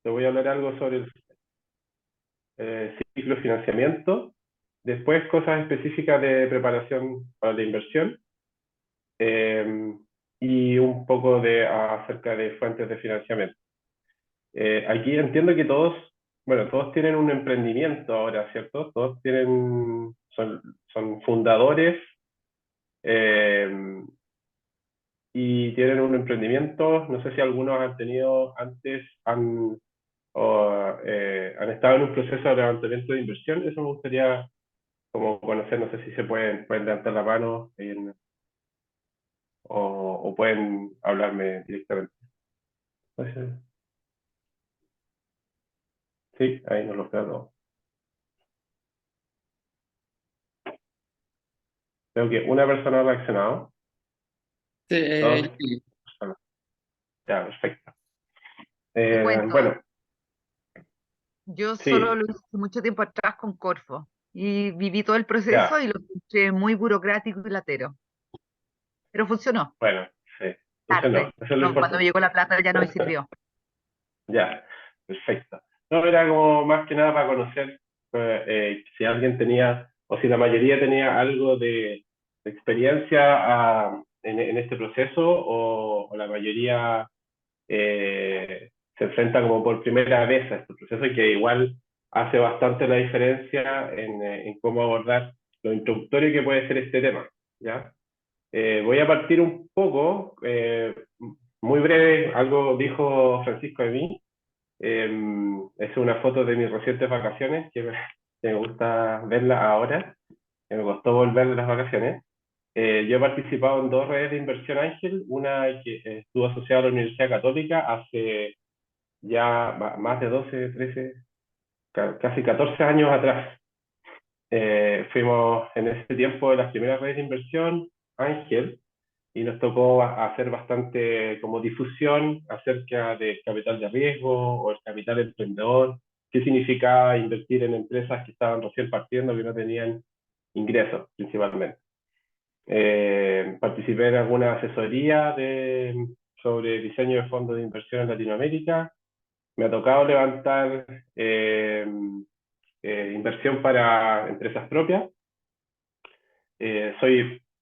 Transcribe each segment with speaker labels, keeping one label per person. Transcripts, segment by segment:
Speaker 1: te voy a hablar algo sobre el ciclo de financiamiento, después cosas específicas de preparación para la inversión, eh, y un poco acerca de fuentes de financiamiento. Aquí entiendo que todos tienen un emprendimiento ahora, ¿cierto? Son fundadores, eh, y tienen un emprendimiento. No sé si algunos han tenido antes, han estado en un proceso de levantamiento de inversión. Eso me gustaría como conocer. No sé si pueden levantar la mano o pueden hablarme directamente. Pues, sí, ahí nos lo quedamos. Creo que una persona ha reaccionado.
Speaker 2: Sí,
Speaker 1: Dos
Speaker 2: sí.
Speaker 1: personas. Ya, perfecto.
Speaker 3: Te cuento,
Speaker 1: Bueno,
Speaker 3: yo solo
Speaker 1: sí,
Speaker 3: lo hice hace mucho tiempo atrás con Corfo y viví todo el proceso
Speaker 1: ya,
Speaker 3: y lo encontré muy burocrático y latero, pero funcionó.
Speaker 1: bueno, sí. Funcionó.
Speaker 3: Tarde,
Speaker 1: Eso es lo
Speaker 3: no, cuando me
Speaker 1: importante.
Speaker 3: llegó la plata ya no me sirvió.
Speaker 1: Ya, perfecto. No, era como más que nada para conocer si alguien tenía, o si la mayoría tenía algo de experiencia en este proceso, o la mayoría se enfrenta como por primera vez a este proceso, y que igual hace bastante la diferencia en cómo abordar lo introductorio que puede ser este tema, ¿ya? Voy a partir un poco, muy breve. Algo dijo Francisco de mí. Es una foto de mis recientes vacaciones, que me gusta verla ahora, que me costó volver de las vacaciones. Yo he participado en dos redes de inversión ángel, una que estuvo asociada a la Universidad Católica hace ya más de 12, 13, casi 14 años atrás. Fuimos en ese tiempo de las primeras redes de inversión ángel, y nos tocó hacer bastante como difusión acerca del capital de riesgo o el capital emprendedor, qué significaba invertir en empresas que estaban recién partiendo, que no tenían ingresos principalmente. Participé en alguna asesoría sobre diseño de fondos de inversión en Latinoamérica. Me ha tocado levantar inversión para empresas propias.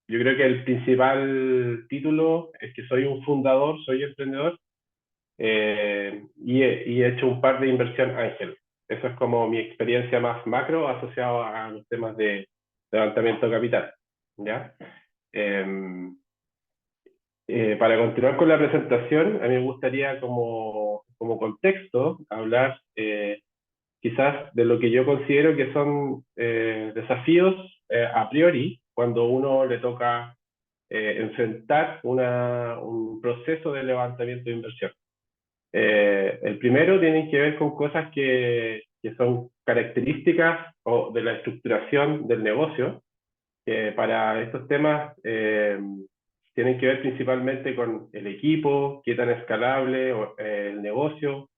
Speaker 1: Yo creo que el principal título es que soy un fundador, soy emprendedor, y he hecho un par de inversión ángel. Eso es como mi experiencia más macro asociado a los temas de levantamiento de capital, ¿ya? Eh, para continuar con la presentación, a mí me gustaría como contexto hablar, quizás de lo que yo considero que son desafíos a priori cuando uno le toca enfrentar un proceso de levantamiento de inversión. El primero tiene que ver con cosas que son características o de la estructuración del negocio, que para estos temas tienen que ver principalmente con el equipo, qué tan escalable el negocio,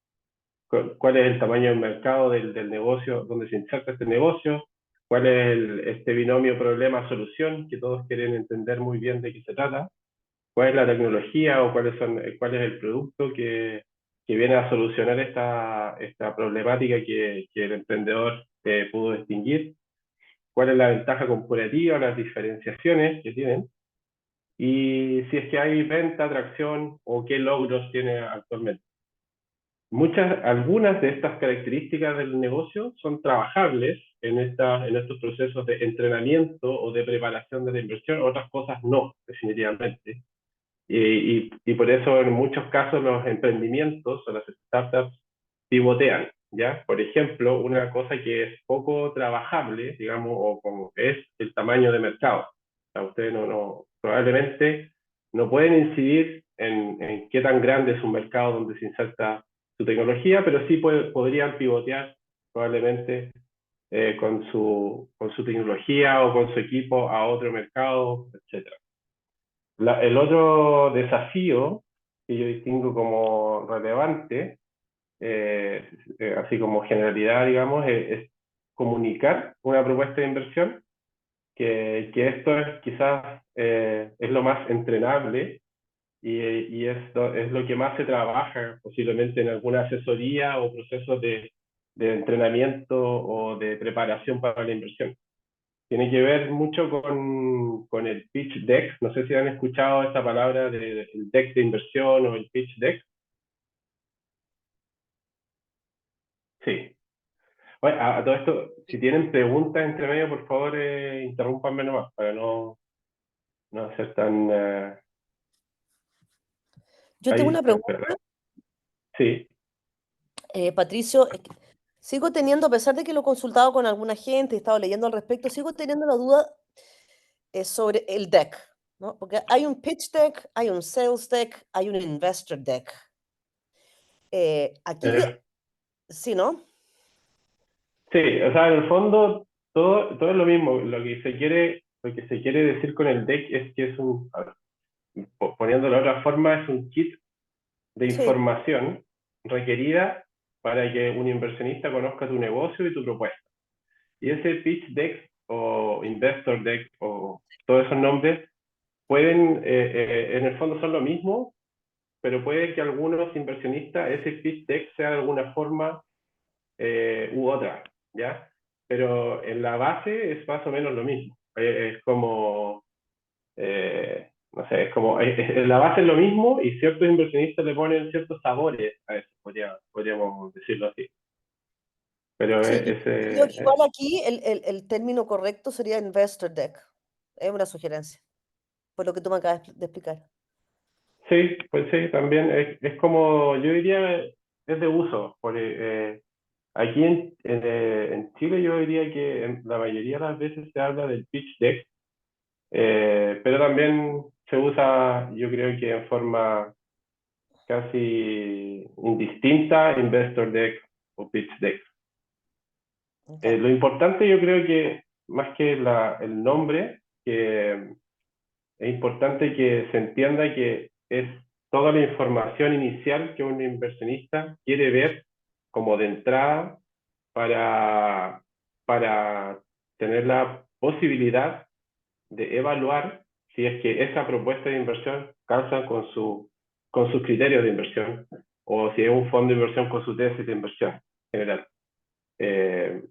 Speaker 1: cuál es el tamaño del mercado del negocio donde se inserta este negocio, cuál es este binomio problema-solución, que todos quieren entender muy bien de qué se trata, cuál es la tecnología o cuál es el producto que viene a solucionar esta problemática que el emprendedor pudo distinguir, cuál es la ventaja comparativa, las diferenciaciones que tienen, y si es que hay venta, atracción o qué logros tiene actualmente. Algunas de estas características del negocio son trabajables en estos procesos de entrenamiento o de preparación de la inversión, otras cosas no, definitivamente. Y por eso en muchos casos los emprendimientos o las startups pivotean, ¿ya? Por ejemplo, una cosa que es poco trabajable, digamos, o como es el tamaño de mercado. O sea, ustedes probablemente no pueden incidir en qué tan grande es un mercado donde se inserta su tecnología, pero sí podrían pivotear probablemente con su tecnología o con su equipo a otro mercado, etcétera. El otro desafío que yo distingo como relevante, eh, así como generalidad, digamos, es comunicar una propuesta de inversión, que esto es quizás es lo más entrenable, y es lo que más se trabaja posiblemente en alguna asesoría o procesos de entrenamiento o de preparación para la inversión. Tiene que ver mucho con el pitch deck. No sé si han escuchado esta palabra del deck de inversión o el pitch deck. Sí. Bueno, a todo esto, si tienen preguntas entre medio, por favor, interrúmpanme nomás para no ser tan...
Speaker 2: Yo tengo
Speaker 1: ahí,
Speaker 2: una pregunta,
Speaker 1: espera. Sí,
Speaker 2: Patricio. Sigo teniendo, a pesar de que lo he consultado con alguna gente, he estado leyendo al respecto, sigo teniendo la duda sobre el deck, ¿no? Porque hay un pitch deck, hay un sales deck, hay un investor deck. Aquí,
Speaker 1: eh,
Speaker 2: sí, ¿no?
Speaker 1: sí, o sea, en el fondo todo es lo mismo. Lo que se quiere decir con el deck es que es a ver, poniéndolo de otra forma, es un kit de
Speaker 2: Sí,
Speaker 1: información requerida para que un inversionista conozca tu negocio y tu propuesta. Y ese pitch deck o investor deck o todos esos nombres pueden, en el fondo son lo mismo, pero puede que algunos inversionistas ese pitch deck sea de alguna forma u otra, ¿ya? Pero en la base es más o menos lo mismo. Es como, no sé, es como, en la base es lo mismo y ciertos inversionistas le ponen ciertos sabores a eso, podríamos decirlo así. Pero
Speaker 2: sí, yo creo que igual aquí el término correcto sería investor deck. Es una sugerencia, por lo que tú me acabas de explicar.
Speaker 1: sí, pues sí, también es como, yo diría, es de uso. Aquí en Chile yo diría que la mayoría de las veces se habla del pitch deck, pero también se usa, yo creo que en forma casi indistinta, investor deck o pitch deck.
Speaker 2: Ya.
Speaker 1: Lo importante yo creo que más que el nombre, que es importante que se entienda que es toda la información inicial que un inversionista quiere ver como de entrada para tener la posibilidad de evaluar si es que esa propuesta de inversión calza con sus criterios de inversión o si es un fondo de inversión con su tesis de inversión general. Eh,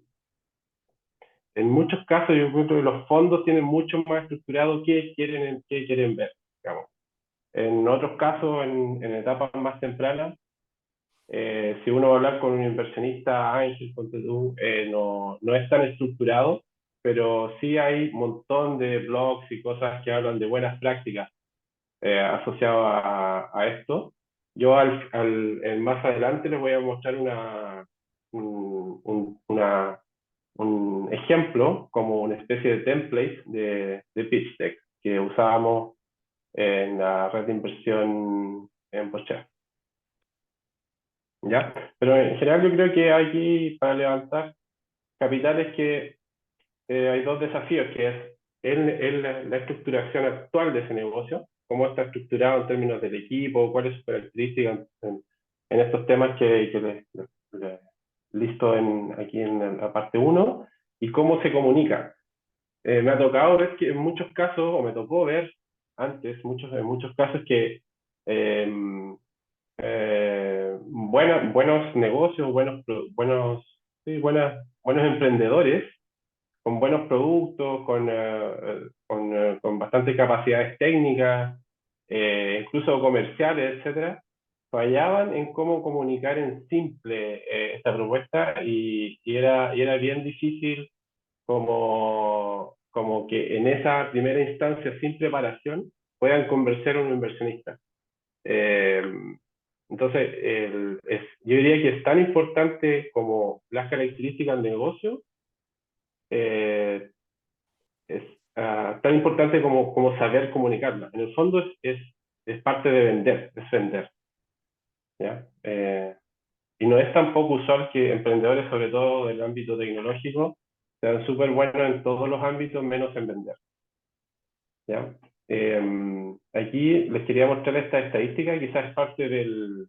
Speaker 1: en muchos casos yo creo que los fondos tienen mucho más estructurado qué quieren ver, digamos. En otros casos, en etapas más tempranas, si uno va a hablar con un inversionista ángel, no es tan estructurado, pero sí hay un montón de blogs y cosas que hablan de buenas prácticas asociadas a esto. Yo más adelante les voy a mostrar un ejemplo como una especie de template de pitch deck que usábamos en la red de inversión en Porsche. ¿Ya? Pero en general yo creo que aquí para levantar capital es que hay dos desafíos, que es la estructuración actual de ese negocio, cómo está estructurado en términos del equipo, cuáles son sus características en estos temas que les listo aquí en la parte uno y cómo se comunica. Me ha tocado ver que en muchos casos, o me tocó ver antes, en muchos casos que eh, buenos negocios, sí, buenos emprendedores con buenos productos, con bastante capacidades técnicas, incluso comerciales, etcétera, fallaban en cómo comunicar en simple esta propuesta y era bien difícil como que en esa primera instancia sin preparación puedan convencer a un inversionista. Eh, entonces, yo diría que es tan importante como las características del negocio, eh, es tan importante como saber comunicarla. En el fondo es parte de vender, es vender. ¿Ya? Y no es tampoco usual que emprendedores, sobre todo del ámbito tecnológico, sean súper buenos en todos los ámbitos, menos en vender. ¿Ya? Aquí les quería mostrar esta estadística, quizás es parte del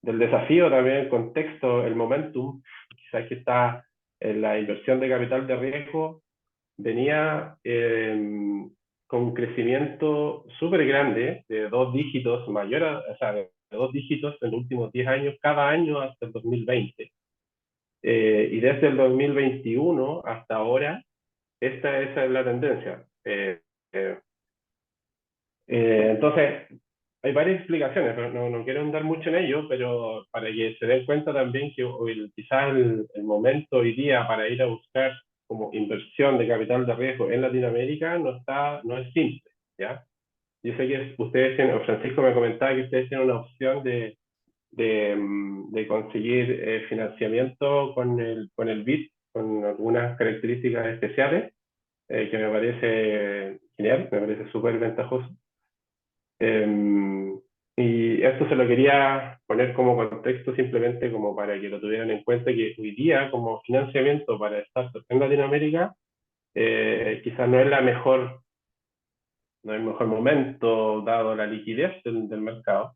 Speaker 1: desafío también, el contexto, el momentum, quizás que está en la inversión de capital de riesgo, venía con un crecimiento súper grande, de 2 dígitos mayor, o sea, de 2 dígitos en los últimos 10 años, cada año hasta el 2020. Y desde el 2021 hasta ahora, esa es la tendencia. Eh, entonces, hay varias explicaciones, pero no quiero andar mucho en ello, pero para que se den cuenta también que quizás el momento hoy día para ir a buscar como inversión de capital de riesgo en Latinoamérica no es simple, ¿ya? Yo sé que ustedes tienen, o Francisco me comentaba que ustedes tienen una opción de conseguir financiamiento con el BID, con algunas características especiales, que me parece genial, me parece súper ventajoso. Y esto se lo quería poner como contexto simplemente como para que lo tuvieran en cuenta que hoy día como financiamiento para startups en Latinoamérica quizás no es el mejor momento dado la liquidez del mercado,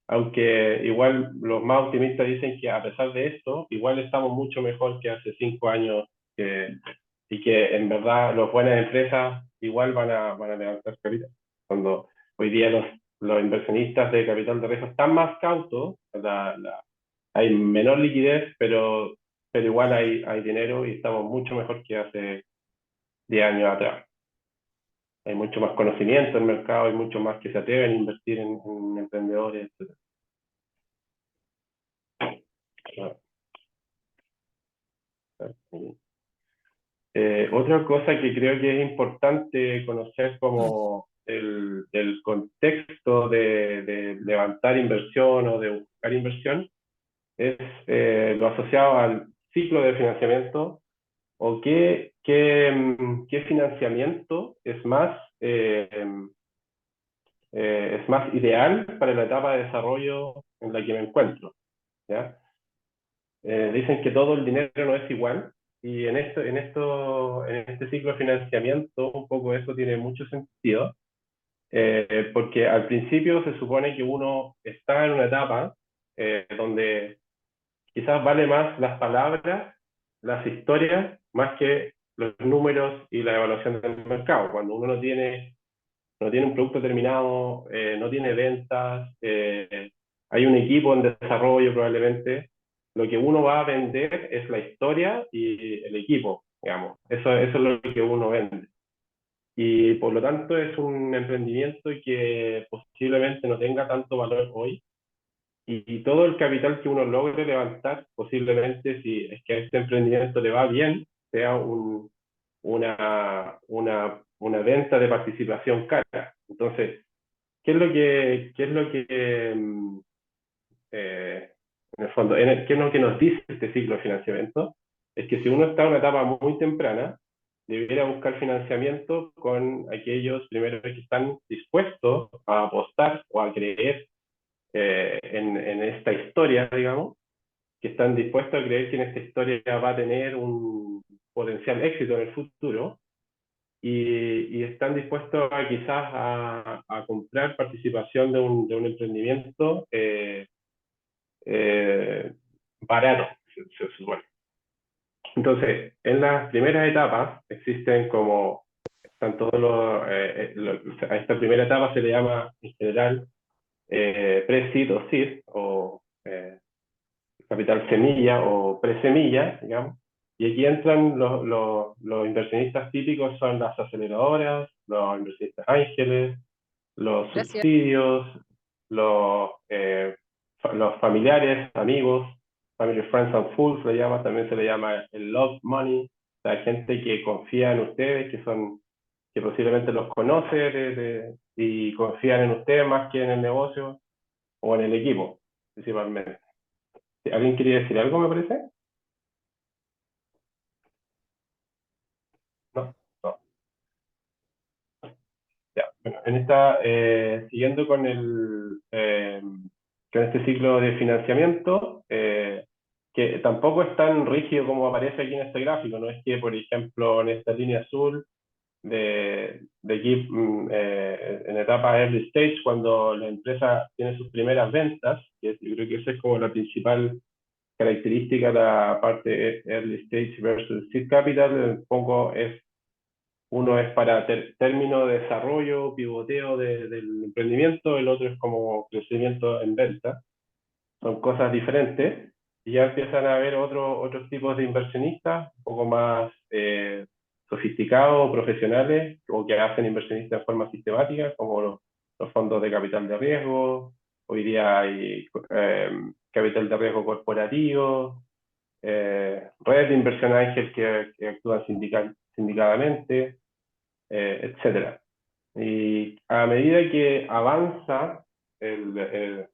Speaker 1: aunque igual los más optimistas dicen que a pesar de esto, igual estamos mucho mejor que hace 5 años y que en verdad las buenas empresas igual van a levantar capital. Cuando hoy día los inversionistas de capital de riesgo están más cautos, hay menor liquidez, pero igual hay dinero y estamos mucho mejor que hace 10 años atrás. Hay mucho más conocimiento en el mercado, hay mucho más que se atreven a invertir en emprendedores, etc. Otra cosa que creo que es importante conocer como el contexto de levantar inversión o de buscar inversión es lo asociado al ciclo de financiamiento o qué financiamiento es más ideal para la etapa de desarrollo en la que me encuentro, ¿ya? Dicen que todo el dinero no es igual y en este ciclo de financiamiento un poco eso tiene mucho sentido, porque al principio se supone que uno está en una etapa donde quizás vale más las palabras, las historias, más que los números y la evaluación del mercado. Cuando uno no tiene un producto terminado, no tiene ventas, hay un equipo en desarrollo probablemente, lo que uno va a vender es la historia y el equipo, digamos. Eso es lo que uno vende. Y por lo tanto es un emprendimiento que posiblemente no tenga tanto valor hoy. Y todo el capital que uno logre levantar, posiblemente si es que a este emprendimiento le va bien, sea una venta de participación cara. Entonces, ¿qué es lo que en el fondo, qué es lo que nos dice este ciclo de financiamiento? Es que si uno está en una etapa muy temprana, debería buscar financiamiento con aquellos primeros que están dispuestos a apostar o a creer en esta historia, digamos, que están dispuestos a creer que en esta historia va a tener un potencial éxito en el futuro y están dispuestos a quizás a comprar participación de un emprendimiento barato, se supone. Entonces, en las primeras etapas existen están todos a esta primera etapa se le llama en general pre-seed o seed, o capital semilla o pre-semilla, digamos. Y aquí entran los inversionistas típicos, son las aceleradoras, los inversionistas ángeles, los
Speaker 3: Gracias.
Speaker 1: subsidios, los familiares, amigos, family, friends and fools también se le llama el love money, la gente que confía en ustedes, que posiblemente los conoce y confían en ustedes más que en el negocio o en el equipo, principalmente. ¿Alguien quería decir algo, me parece? No, no. Ya, bueno, siguiendo con este ciclo de financiamiento, que tampoco es tan rígido como aparece aquí en este gráfico, no es que, por ejemplo, en esta línea azul de aquí, en etapa early stage, cuando la empresa tiene sus primeras ventas, que yo creo que esa es como la principal característica de la parte early stage versus seed capital, un poco es Uno es para término de desarrollo, pivoteo del emprendimiento, el otro es como crecimiento en venta. Son cosas diferentes y ya empiezan a haber otros tipos de inversionistas, un poco más sofisticados, profesionales, o que hacen inversionistas de forma sistemática, como los fondos de capital de riesgo. Hoy día hay capital de riesgo corporativo, redes de inversión ángel que actúan sindicadamente, etcétera. Y a medida que avanza,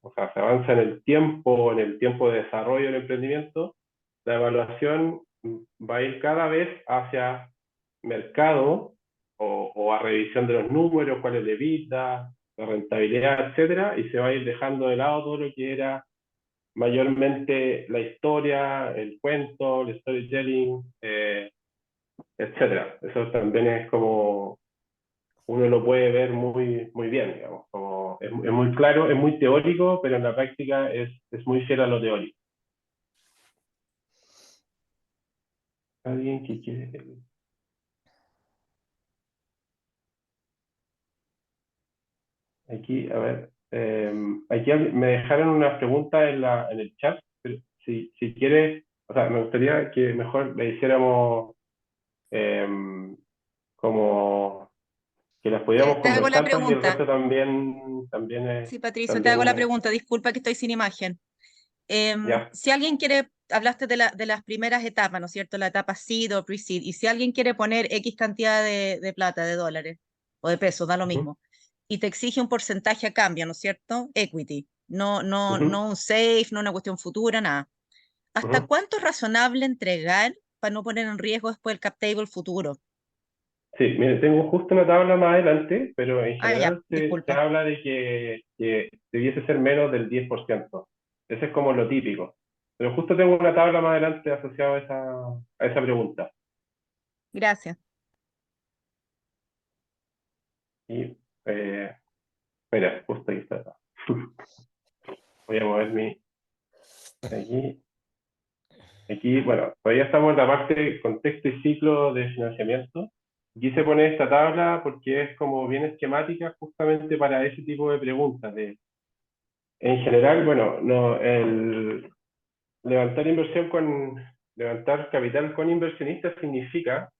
Speaker 1: o sea, se avanza en el tiempo de desarrollo del emprendimiento, la evaluación va a ir cada vez hacia mercado o a revisión de los números, cuál es la EBITDA, la rentabilidad, etcétera, y se va a ir dejando de lado todo lo que era mayormente la historia, el cuento, el storytelling, etcétera. Eso también es como uno lo puede ver muy bien, digamos, como es muy claro, es muy teórico, pero en la práctica es muy fiel a lo teórico. ¿Alguien que quiere? Aquí, a ver, aquí me dejaron una pregunta en el chat, pero si quieres, o sea, me gustaría que mejor le hiciéramos como que las pudiéramos
Speaker 4: Te hago la
Speaker 1: conversar para que el
Speaker 4: pregunta.
Speaker 1: resto también,
Speaker 4: Sí, Patricio, te hago la
Speaker 1: también,
Speaker 4: pregunta. Disculpa que estoy sin imagen.
Speaker 1: ya.
Speaker 4: Si alguien quiere, hablaste de las primeras etapas, ¿no es cierto? La etapa seed o pre-seed. Y si alguien quiere poner X cantidad de plata, de dólares o de pesos, da lo
Speaker 1: Ujú,
Speaker 4: mismo, y te exige un porcentaje a cambio, ¿no es cierto? Equity.
Speaker 1: ujú,
Speaker 4: No un safe, no una cuestión futura, nada. ¿Hasta
Speaker 1: ujú.
Speaker 4: cuánto es razonable entregar para no poner en riesgo después el cap table futuro?
Speaker 1: Sí, mire, tengo justo una tabla más adelante, pero en
Speaker 4: Ah, ya,
Speaker 1: general se
Speaker 4: disculpa.
Speaker 1: habla de que debiese ser menos del 10%. Ese es como lo típico. Pero justo tengo una tabla más adelante asociada a esa pregunta.
Speaker 4: Gracias.
Speaker 1: Y, espera, justo ahí está. Voy a mover aquí. Aquí, bueno, todavía estamos en la parte de contexto y ciclo de financiamiento. Quise poner esta tabla porque es como bien esquemática justamente para ese tipo de preguntas. En general, bueno, no, levantar levantar capital con inversionistas significa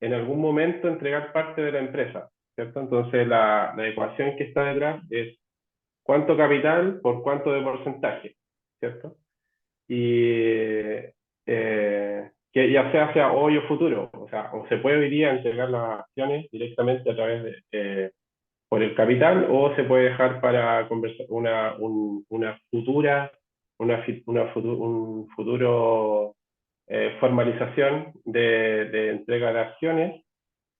Speaker 1: en algún momento entregar parte de la empresa, ¿cierto? Entonces la ecuación que está detrás es cuánto capital por cuánto de porcentaje, ¿cierto? Y que ya sea hacia hoy o futuro, o sea, o se puede hoy día entregar las acciones directamente a través por el capital o se puede dejar para conversar una futura, un futuro formalización de entrega de acciones,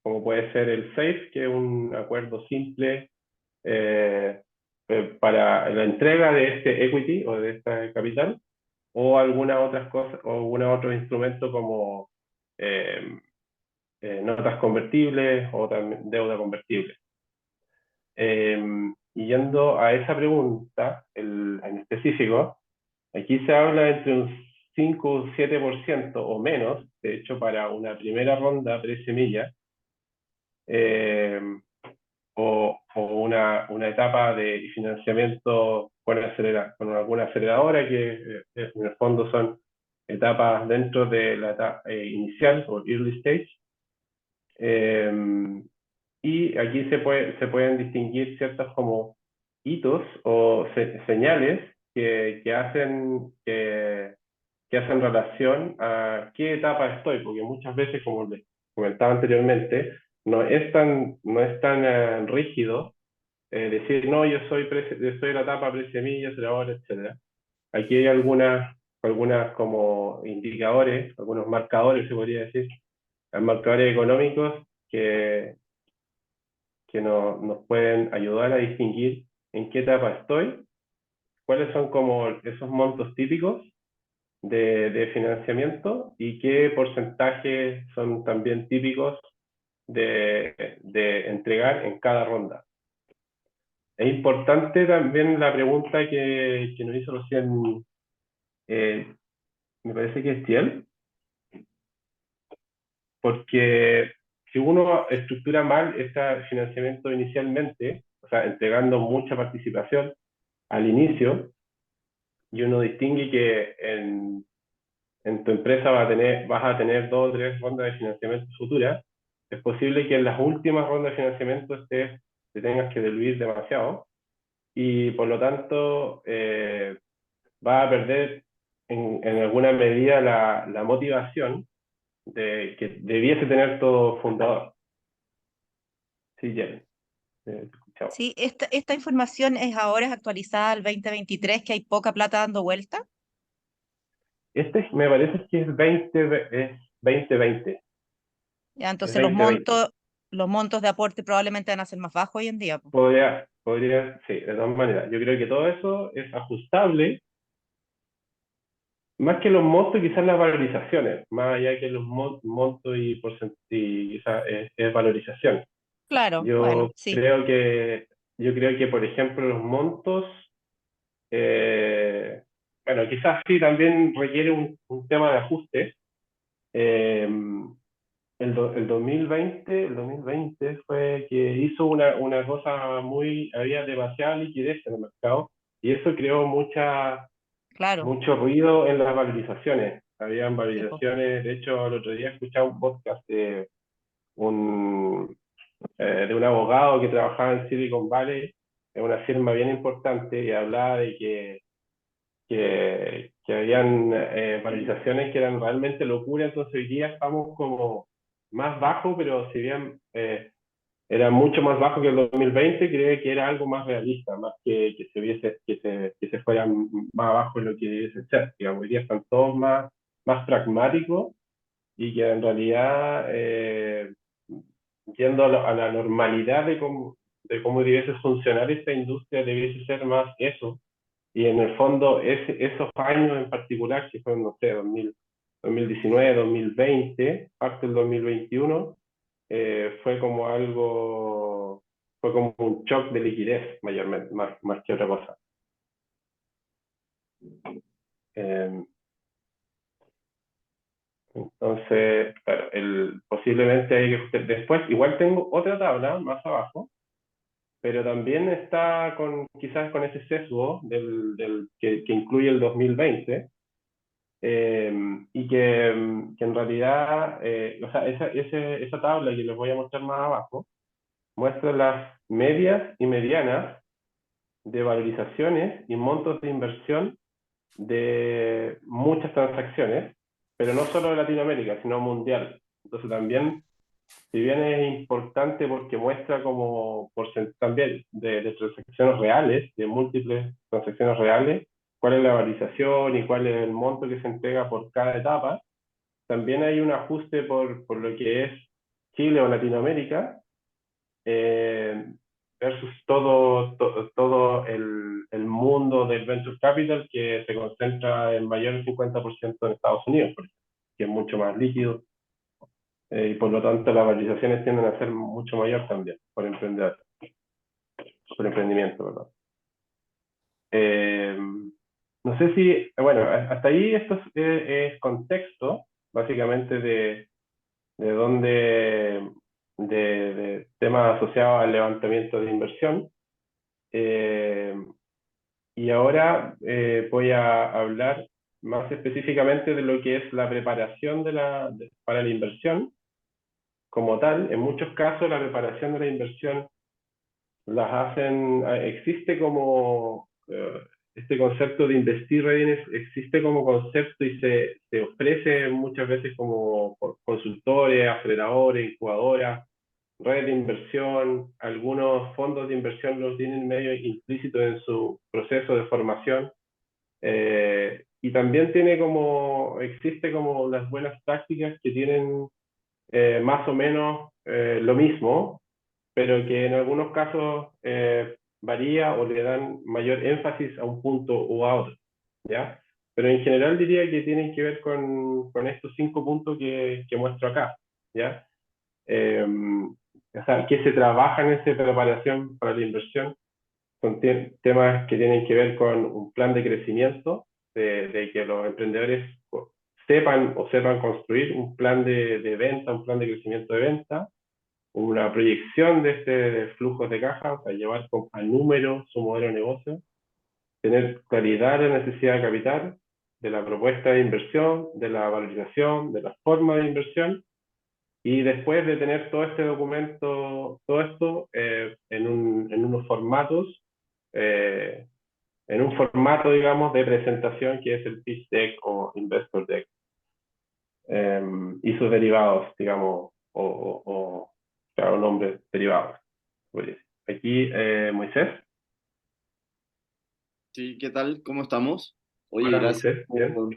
Speaker 1: como puede ser el SAFE, que es un acuerdo simple eh, para la entrega de este equity o de este capital, o algunas otras cosas, o algún otro instrumento como eh, notas convertibles o también deuda convertible. Y yendo a esa pregunta en específico, aquí se habla entre un 5 o 7% o menos, de hecho, para una primera ronda pre-semilla, eh, o una etapa de financiamiento con alguna aceleradora, que en el fondo son etapas dentro de la etapa inicial o early stage. Y aquí se pueden distinguir ciertos como hitos o señales que hacen relación a qué etapa estoy, porque muchas veces, como les comentaba anteriormente, no es tan rígido decir, no, yo soy la etapa pre-semillas, ahora, etcétera. Aquí hay algunas como indicadores, algunos marcadores, se podría decir, marcadores económicos que nos pueden ayudar a distinguir en qué etapa estoy, cuáles son como esos montos típicos de financiamiento y qué porcentajes son también típicos de entregar en cada ronda. Es importante también la pregunta que nos hizo recién, me parece que es Tiel, porque si uno estructura mal ese financiamiento inicialmente, o sea, entregando mucha participación al inicio, y uno distingue que en tu empresa vas a tener 2 o 3 rondas de financiamiento futuras, es posible que en las últimas rondas de financiamiento te tengas que diluir demasiado y por lo tanto vas a perder en alguna medida la motivación que debiese tener todo fundador. Sí, Jen, te escuchamos.
Speaker 4: Sí, esta información es ahora actualizada al 2023, que hay poca plata dando vuelta.
Speaker 1: Me parece que es 2020.
Speaker 4: Ya,
Speaker 1: Es
Speaker 4: entonces
Speaker 1: 2020.
Speaker 4: los montos de aporte probablemente van a ser más bajos hoy en día, po.
Speaker 1: Sí, de todas maneras. Yo creo que todo eso es ajustable, más que los montos, quizás las valorizaciones, más allá que los montos y porcentaje, quizás es valorización.
Speaker 4: Claro, bueno,
Speaker 1: Yo
Speaker 4: sí,
Speaker 1: creo que, por ejemplo, los montos, eh, bueno, quizás sí también requiere un tema de ajuste. Eh, el 2020 fue que hizo una cosa había demasiada liquidez en el mercado y eso creó
Speaker 4: claro,
Speaker 1: mucho ruido en las valorizaciones. Habían
Speaker 4: sí, po.
Speaker 1: valorizaciones, de hecho, el otro día escuchaba un podcast un, de un abogado que trabajaba en Silicon Valley, en una firma bien importante, y hablaba de que habían valorizaciones que eran realmente locura, entonces hoy día estamos como más bajo, pero si bien era mucho más bajo que el 2020, creo que era algo más realista, más que se fuera más abajo de lo que debiese ser. Digamos, hoy día están todos más pragmáticos y que en realidad, yendo a la normalidad de cómo debiese funcionar esta industria, debiese ser más eso. Y en el fondo, esos años en particular, que fueron, no sé, 2019, 2020, parte del 2021, fue como un shock de liquidez, mayormente, más que otra cosa. Eh, entonces, claro, posiblemente hay que después, igual tengo otra tabla más abajo, pero también está quizás con ese sesgo que incluye el 2020, y que en realidad, o sea, esa tabla que les voy a mostrar más abajo, muestra las medias y medianas de valorizaciones y montos de inversión de muchas transacciones, pero no solo de Latinoamérica, sino mundial. Entonces también, si bien es importante porque muestra como también de transacciones reales, de múltiples transacciones reales, cuál es la valorización y cuál es el monto que se entrega por cada etapa, también hay un ajuste por lo que es Chile o Latinoamérica, eh, versus todo el mundo del venture capital que se concentra en mayor del 50% en Estados Unidos, por ejemplo, que es mucho más líquido, y por lo tanto las valorizaciones tienden a ser mucho mayor también por emprendimiento, ¿verdad? Eh, no sé si, bueno, hasta ahí esto es contexto, básicamente de dónde, de temas asociados al levantamiento de inversión. Eh, y ahora voy a hablar más específicamente de lo que es la preparación para la inversión como tal. En muchos casos la preparación de la inversión existe como, este concepto de investir readiness existe como concepto y se ofrece muchas veces como por consultores, aceleradores, incubadoras, redes de inversión. Algunos fondos de inversión los tienen medio implícito en su proceso de formación. Y también existe como las buenas prácticas que tienen más o menos lo mismo, pero que en algunos casos varía o le dan mayor énfasis a un punto o a otro, ¿ya? Pero en general diría que tienen que ver con estos 5 puntos que muestro acá, ¿ya? O sea, que se trabaja en esa preparación para la inversión. Son temas que tienen que ver con un plan de crecimiento, de que los emprendedores sepan construir un plan de venta, un plan de crecimiento de venta, una proyección de este flujo de caja, o sea, llevar a número su modelo de negocio, tener claridad de la necesidad de capital, de la propuesta de inversión, de la valorización, de la forma de inversión, y después de tener todo este documento, todo esto en unos formatos, en un formato, digamos, de presentación que es el pitch deck o investor deck, y sus derivados, digamos, claro, nombres derivados. Aquí, Moisés.
Speaker 5: Sí, ¿qué tal? ¿Cómo estamos? Oye,
Speaker 1: Hola,
Speaker 5: gracias
Speaker 1: Moisés. Bien.
Speaker 5: por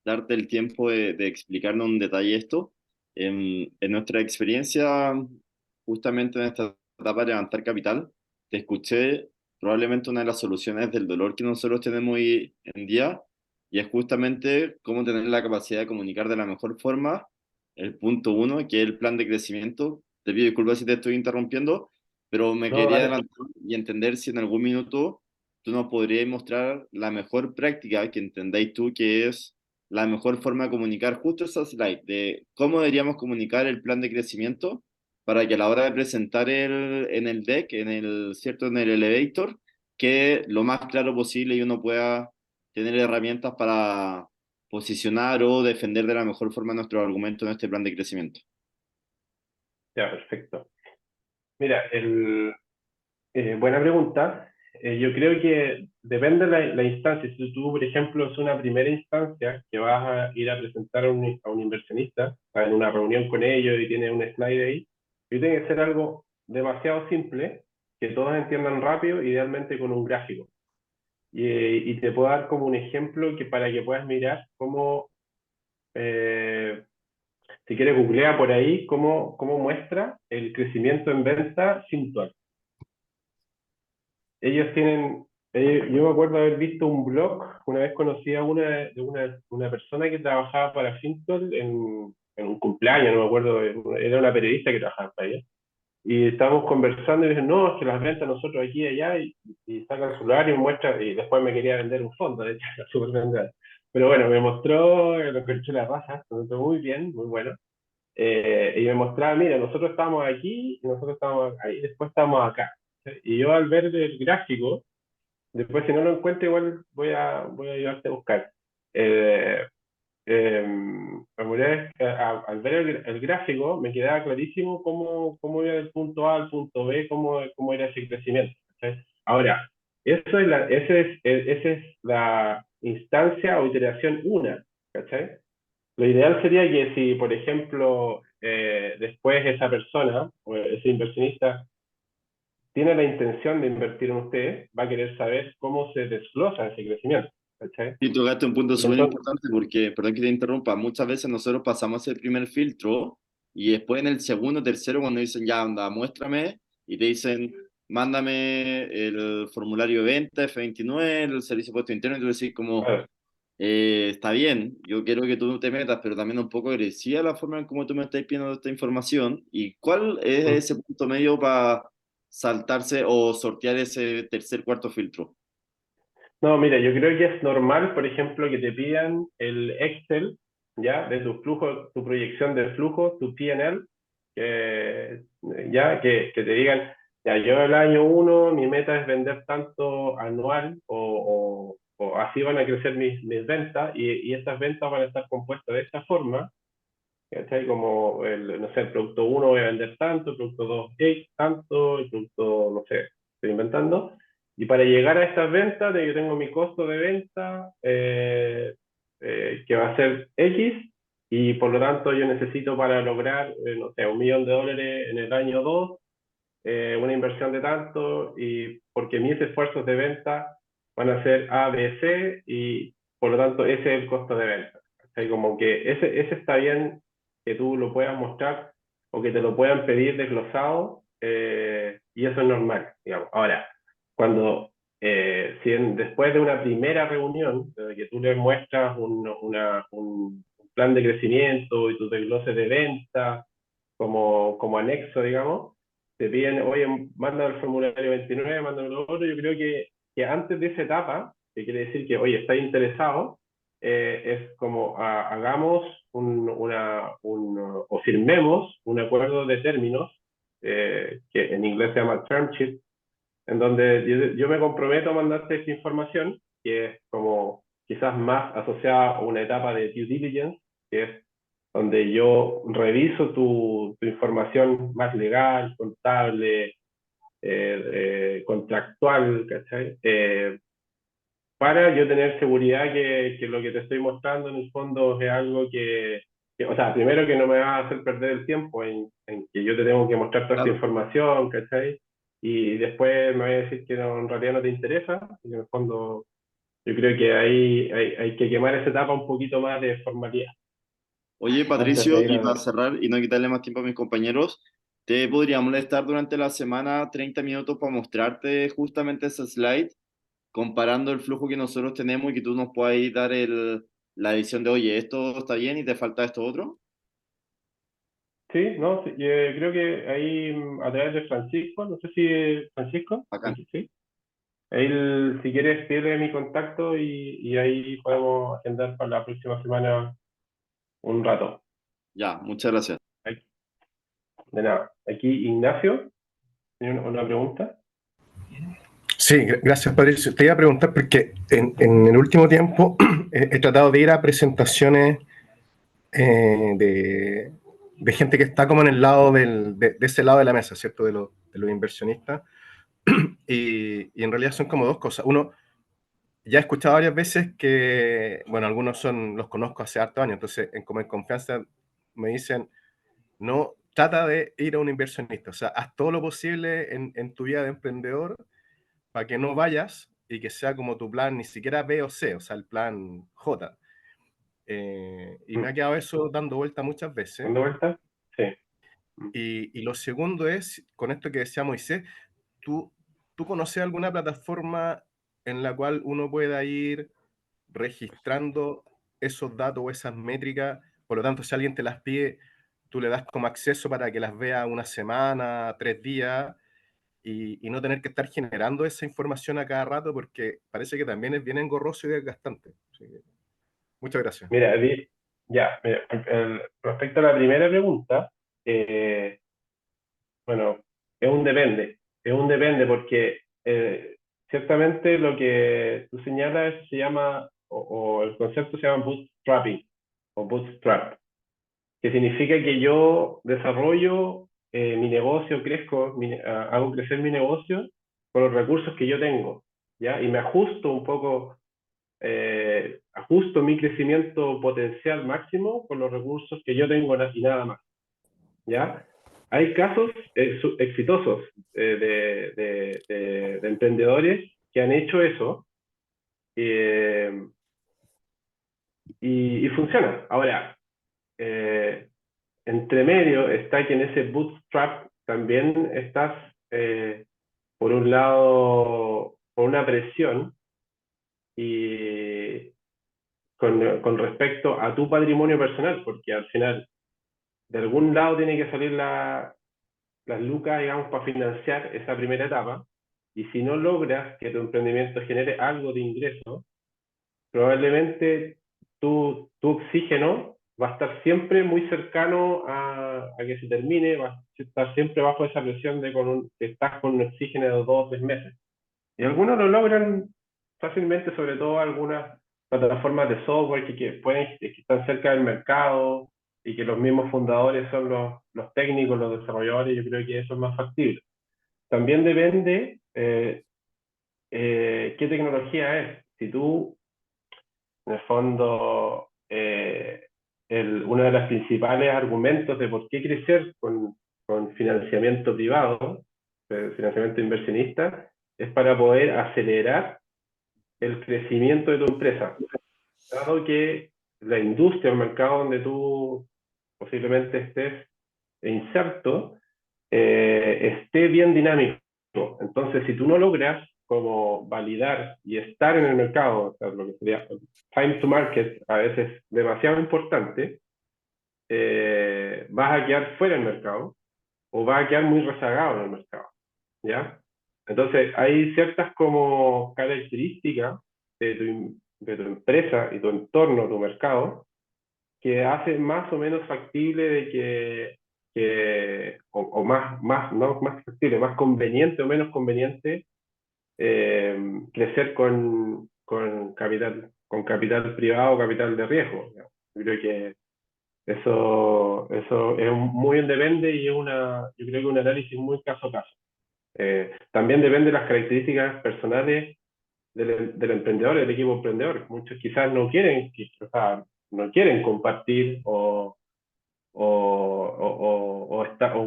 Speaker 5: darte el tiempo de explicarnos en detalle esto. En nuestra experiencia, justamente en esta etapa de levantar capital, te escuché probablemente una de las soluciones del dolor que nosotros tenemos hoy en día, y es justamente cómo tener la capacidad de comunicar de la mejor forma el punto uno, que es el plan de crecimiento. Te pido disculpas si te estoy interrumpiendo, pero me
Speaker 1: No,
Speaker 5: quería
Speaker 1: dale.
Speaker 5: adelantar y entender si en algún minuto tú nos podrías mostrar la mejor práctica que entendáis tú que es la mejor forma de comunicar justo esa slide de cómo deberíamos comunicar el plan de crecimiento para que a la hora de presentar en el deck, ¿cierto? En el elevator, quede lo más claro posible y uno pueda tener herramientas para posicionar o defender de la mejor forma nuestro argumento en este plan de crecimiento.
Speaker 1: Ya, perfecto. Mira, buena pregunta. Yo creo que depende de la instancia. Si tú, por ejemplo, es una primera instancia que vas a ir a presentar a un inversionista, en una reunión con ellos y tiene un slide ahí, y tiene que ser algo demasiado simple, que todos entiendan rápido, idealmente con un gráfico. Y te puedo dar como un ejemplo que para que puedas mirar cómo, si quieres, googlea por ahí cómo muestra el crecimiento en venta Fintual. Ellos tienen, yo me acuerdo haber visto un blog, una vez conocí a una persona que trabajaba para Fintual en un cumpleaños, no me acuerdo, era una periodista que trabajaba para ella. Y estábamos conversando y dije, no, es que las ventas nosotros aquí y allá, y saca el celular y muestra, y después me quería vender un fondo, de hecho, era súper vendedor. Pero bueno, me mostró lo que he hecho la raza, me notó muy bien, muy bueno. Y me mostraba, mira, nosotros estamos aquí, y nosotros estamos ahí, y después estamos acá. Y yo al ver el gráfico, después si no lo encuentro, igual voy a ayudarte a buscar. Eh, al ver el gráfico, me quedaba clarísimo cómo iba del punto A al punto B, cómo era ese crecimiento. ¿Cachai? Ahora, esa es la instancia o iteración 1, ¿cachai? Lo ideal sería que si, por ejemplo, después esa persona o ese inversionista tiene la intención de invertir en ustedes, va a querer saber cómo se desglosa ese crecimiento. ¿Cachai?
Speaker 5: Y tocaste un punto
Speaker 1: Y
Speaker 5: súper
Speaker 1: entonces,
Speaker 5: importante porque, perdón que te interrumpa, muchas veces nosotros pasamos el primer filtro y después en el segundo, tercero, cuando dicen ya, anda, muéstrame, y te dicen, mándame el formulario de venta F29, el servicio de puesto interno, y tú decís como,
Speaker 1: claro,
Speaker 5: está bien, yo quiero que tú te metas, pero también un poco agresiva la forma en cómo tú me estás pidiendo esta información. ¿Y cuál es ese punto medio para saltarse o sortear ese tercer, cuarto filtro?
Speaker 1: no, mira, yo creo que es normal, por ejemplo, que te pidan el Excel, ¿ya? De tu flujo, tu proyección de flujo, tu P&L, ya, que te digan, ya, yo el año uno, mi meta es vender tanto anual, o así van a crecer mis ventas, y estas ventas van a estar compuestas de esta forma, ¿cachai? Como, no sé, el producto uno voy a vender tanto, el producto 2 X tanto, el producto, no sé, estoy inventando. Y para llegar a estas ventas, yo tengo mi costo de venta, que va a ser X, y por lo tanto yo necesito para lograr, no sé, $1.000.000 en el año 2, una inversión de tanto, y porque mis esfuerzos de venta van a ser A, B, C, y por lo tanto ese es el costo de venta. O sea, como que ese está bien que tú lo puedas mostrar o que te lo puedan pedir desglosado, y eso es normal, digamos. Ahora, después de una primera reunión, que tú le muestras un plan de crecimiento y tus desgloses de venta como anexo, digamos, te piden, oye, manda el formulario 29, manda lo otro. Yo creo que antes de esa etapa, que quiere decir que, oye, está interesado, es como hagamos o firmemos un acuerdo de términos que en inglés se llama term sheet, en donde yo me comprometo a mandarte esta información, que es como quizás más asociada a una etapa de due diligence, que es donde yo reviso tu información más legal, contable, contractual, ¿cachai? Para yo tener seguridad que lo que te estoy mostrando en el fondo es algo o sea, primero que no me va a hacer perder el tiempo en que yo te tengo que mostrar toda esta
Speaker 5: Claro.
Speaker 1: información, ¿cachai? Y después me voy a decir que en realidad no te interesa, y en el fondo yo creo que ahí hay que quemar esa etapa un poquito más de formalidad.
Speaker 5: Oye,
Speaker 1: Antes
Speaker 5: Patricio,
Speaker 1: de ir
Speaker 5: y
Speaker 1: a...
Speaker 5: para cerrar y no quitarle más tiempo a mis compañeros, ¿te podría molestar durante la semana 30 minutos para mostrarte justamente ese slide, comparando el flujo que nosotros tenemos y que tú nos puedas ahí dar la visión de, oye, esto está bien y te falta esto otro?
Speaker 1: Sí, no, sí, creo que ahí a través de Francisco, no sé si Francisco,
Speaker 5: Bacán.
Speaker 1: sí. Ahí, si quieres, pide mi contacto y ahí podemos agendar para la próxima semana un rato.
Speaker 5: Ya, muchas gracias.
Speaker 1: Aquí- De nada. Aquí Ignacio, ¿tiene una pregunta?
Speaker 6: Sí, gracias, Patricio. Te iba a preguntar porque en el último tiempo he tratado de ir a presentaciones de gente que está como en el lado de ese lado de la mesa, ¿cierto? De los inversionistas. Y en realidad son como dos cosas. Uno, ya he escuchado varias veces que, bueno, algunos los conozco hace hartos años, entonces como en confianza me dicen, no, trata de ir a un inversionista, o sea, haz todo lo posible en tu vida de emprendedor para que no vayas y que sea como tu plan, ni siquiera B o C, o sea, el plan J. Y me ha quedado eso dando vuelta muchas veces.
Speaker 1: ¿Dando vuelta? Sí.
Speaker 6: Y lo segundo es, con esto que decía Moisés, ¿tú conoces alguna plataforma en la cual uno pueda ir registrando esos datos o esas métricas? Por lo tanto, si alguien te las pide, tú le das como acceso para que las vea una semana, 3 días, y no tener que estar generando esa información a cada rato, porque parece que también es bien engorroso y desgastante. Así que, muchas gracias.
Speaker 1: Mira, mira, respecto a la primera pregunta, bueno, es un depende porque ciertamente lo que tú señalas se llama, o el concepto se llama bootstrapping o bootstrap, que significa que yo desarrollo mi negocio, hago crecer mi negocio con los recursos que yo tengo, ¿ya? Y me ajusto un poco, ajusto mi crecimiento potencial máximo con los recursos que yo tengo y nada más, ¿ya? Hay casos exitosos de emprendedores que han hecho eso eh, y funciona. Ahora, entre medio está que en ese bootstrap también estás, por un lado, con una presión y con respecto a tu patrimonio personal, porque al final, de algún lado tiene que salir las lucas, digamos, para financiar esa primera etapa, y si no logras que tu emprendimiento genere algo de ingreso, probablemente tu oxígeno va a estar siempre muy cercano a que se termine, va a estar siempre bajo esa presión de que estás con un oxígeno de 2 o 3 meses. Y algunos lo logran fácilmente, sobre todo algunas plataformas de software que están cerca del mercado y que los mismos fundadores son los técnicos, los desarrolladores. Yo creo que eso es más factible. También depende qué tecnología es. Si tú, en el fondo, uno de los principales argumentos de por qué crecer con financiamiento privado, financiamiento inversionista, es para poder acelerar el crecimiento de tu empresa. Dado que la industria, el mercado donde tú posiblemente estés inserto, esté bien dinámico. Entonces, si tú no logras como validar y estar en el mercado, o sea, lo que sería time to market, a veces demasiado importante, vas a quedar fuera del mercado o vas a quedar muy rezagado en el mercado, ¿ya? Entonces, hay ciertas como características de tu empresa y tu entorno, tu mercado, que hace más o menos factible de que o no más factible, más conveniente o menos conveniente crecer con capital privado o capital de riesgo, digamos. Yo creo que eso es muy depende y yo creo que un análisis muy caso a caso. También depende de las características personales del emprendedor, del equipo emprendedor. Muchos quizás no quieren, o sea, no quieren compartir o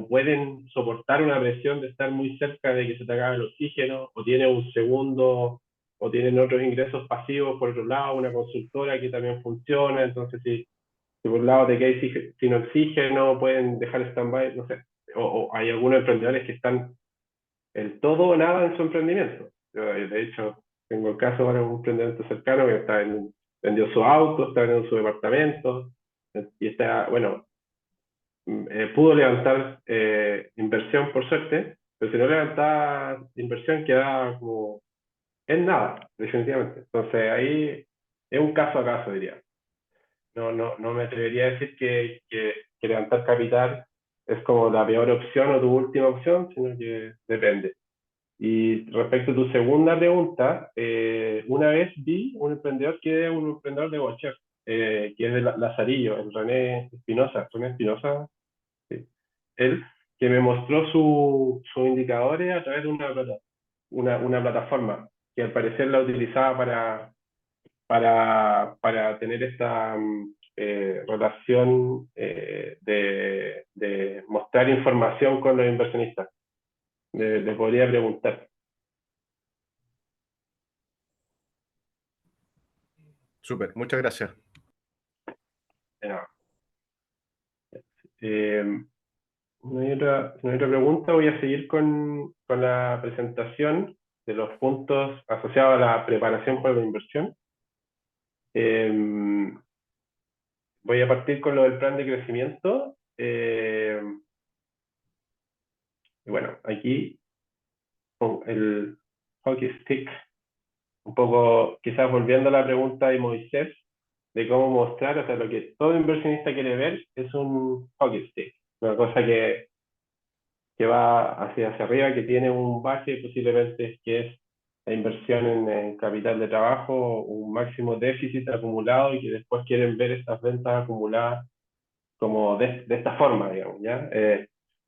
Speaker 1: pueden soportar una presión de estar muy cerca de que se te acabe el oxígeno, o tiene un segundo, o tienen otros ingresos pasivos por otro lado, una consultora que también funciona. Entonces si por un lado te quedas sin oxígeno, pueden dejar stand-by, no sé. O hay algunos emprendedores que están el todo o nada en su emprendimiento. Yo, de hecho, tengo el caso de un emprendimiento cercano que vendió su auto, está vendiendo su departamento, y está, bueno, pudo levantar inversión por suerte, pero si no levantaba inversión quedaba como en nada, definitivamente. Entonces ahí es un caso a caso, diría. No me atrevería a decir que levantar capital es como la peor opción o tu última opción, sino que depende. Y respecto a tu segunda pregunta, una vez vi un emprendedor que es un emprendedor de Bocher, que es de Lazarillo, el René Espinosa, sí. Él, que me mostró sus indicadores a través de una plataforma, que al parecer la utilizaba para tener esta relación de mostrar información con los inversionistas. Le podría preguntar.
Speaker 6: Súper, muchas gracias.
Speaker 1: No hay otra pregunta. Voy a seguir con la presentación de los puntos asociados a la preparación para la inversión. Voy a partir con lo del plan de crecimiento. Y bueno, aquí con el hockey stick, un poco quizás volviendo a la pregunta de Moisés, de cómo mostrar, o sea, lo que todo inversionista quiere ver es un hockey stick, una cosa que va hacia arriba, que tiene un baje posiblemente, que es la inversión en capital de trabajo, un máximo déficit acumulado, y que después quieren ver estas ventas acumuladas como de esta forma, digamos, ¿ya?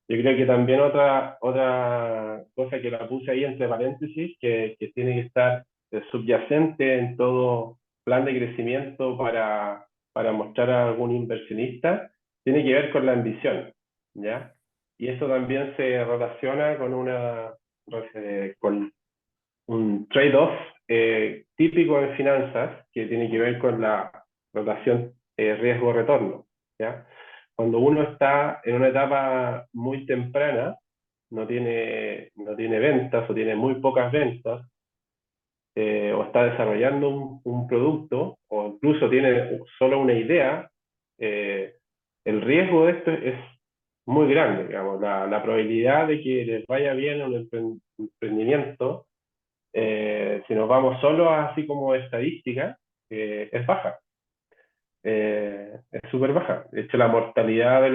Speaker 1: Yo creo que también otra cosa que la puse ahí entre paréntesis, que tiene que estar subyacente en todo plan de crecimiento para mostrar a algún inversionista, tiene que ver con la ambición, ¿ya? Y eso también se relaciona con un trade-off típico en finanzas, que tiene que ver con la relación riesgo-retorno, ¿ya? Cuando uno está en una etapa muy temprana, no tiene ventas o tiene muy pocas ventas, o está desarrollando un producto, o incluso tiene solo una idea, el riesgo de esto es muy grande, digamos. La probabilidad de que les vaya bien un emprendimiento, si nos vamos solo así como estadística, es baja. Es súper baja. De hecho, la mortalidad de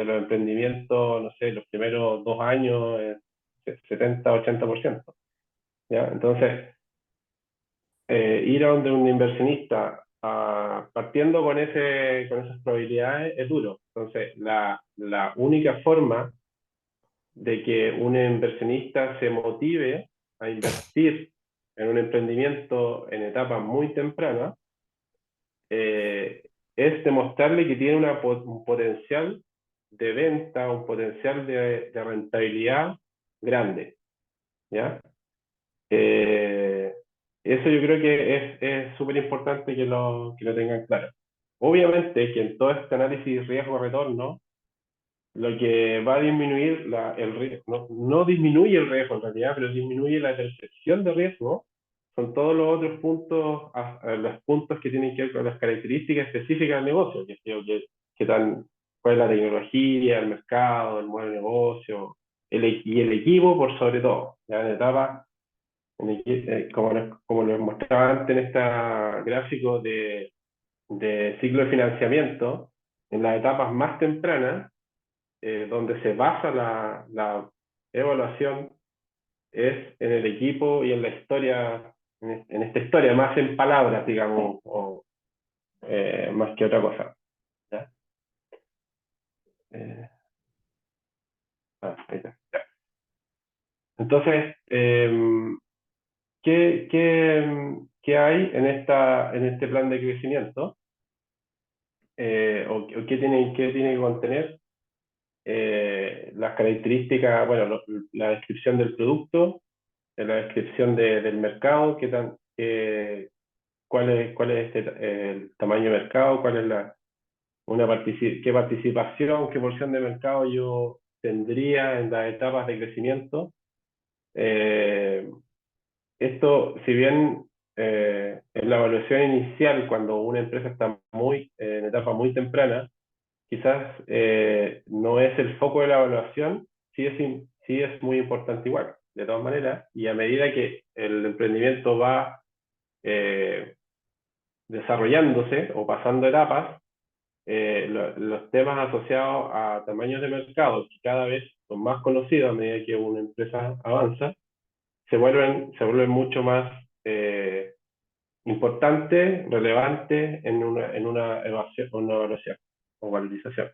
Speaker 1: los emprendimientos, no sé, los primeros 2 años es 70-80%. ¿Ya? Entonces, ir a donde un inversionista partiendo con esas probabilidades es duro. Entonces, la única forma de que un inversionista se motive a invertir en un emprendimiento en etapas muy tempranas es demostrarle que tiene un potencial de venta, un potencial de rentabilidad grande, ¿ya? Eso yo creo que es súper importante que lo tengan claro. Obviamente que en todo este análisis riesgo-retorno, lo que va a disminuir el riesgo, no disminuye el riesgo en realidad, pero disminuye la percepción de riesgo, son todos los otros puntos, los puntos que tienen que ver con las características específicas del negocio, cuál es la tecnología, el mercado, el modelo de negocio, y el equipo por sobre todo. Ya en etapa, como les mostraba antes en este gráfico de ciclo de financiamiento, en las etapas más tempranas, donde se basa la evaluación es en el equipo y en la historia, en esta historia, más en palabras, digamos, o más que otra cosa. ¿Ya? Ahí está, ya. Entonces, ¿qué hay en este plan de crecimiento? ¿O qué tiene que contener? Las características, bueno, la descripción del producto, la descripción del mercado, cuál es el tamaño de mercado, cuál es qué participación, qué porción de mercado yo tendría en las etapas de crecimiento. Esto, si bien en la evaluación inicial, cuando una empresa está en etapa muy temprana, quizás no es el foco de la evaluación, sí es muy importante igual, de todas maneras, y a medida que el emprendimiento va desarrollándose o pasando etapas, los temas asociados a tamaños de mercado, que cada vez son más conocidos a medida que una empresa avanza, se vuelven mucho más importantes, relevantes en una evaluación o valorización.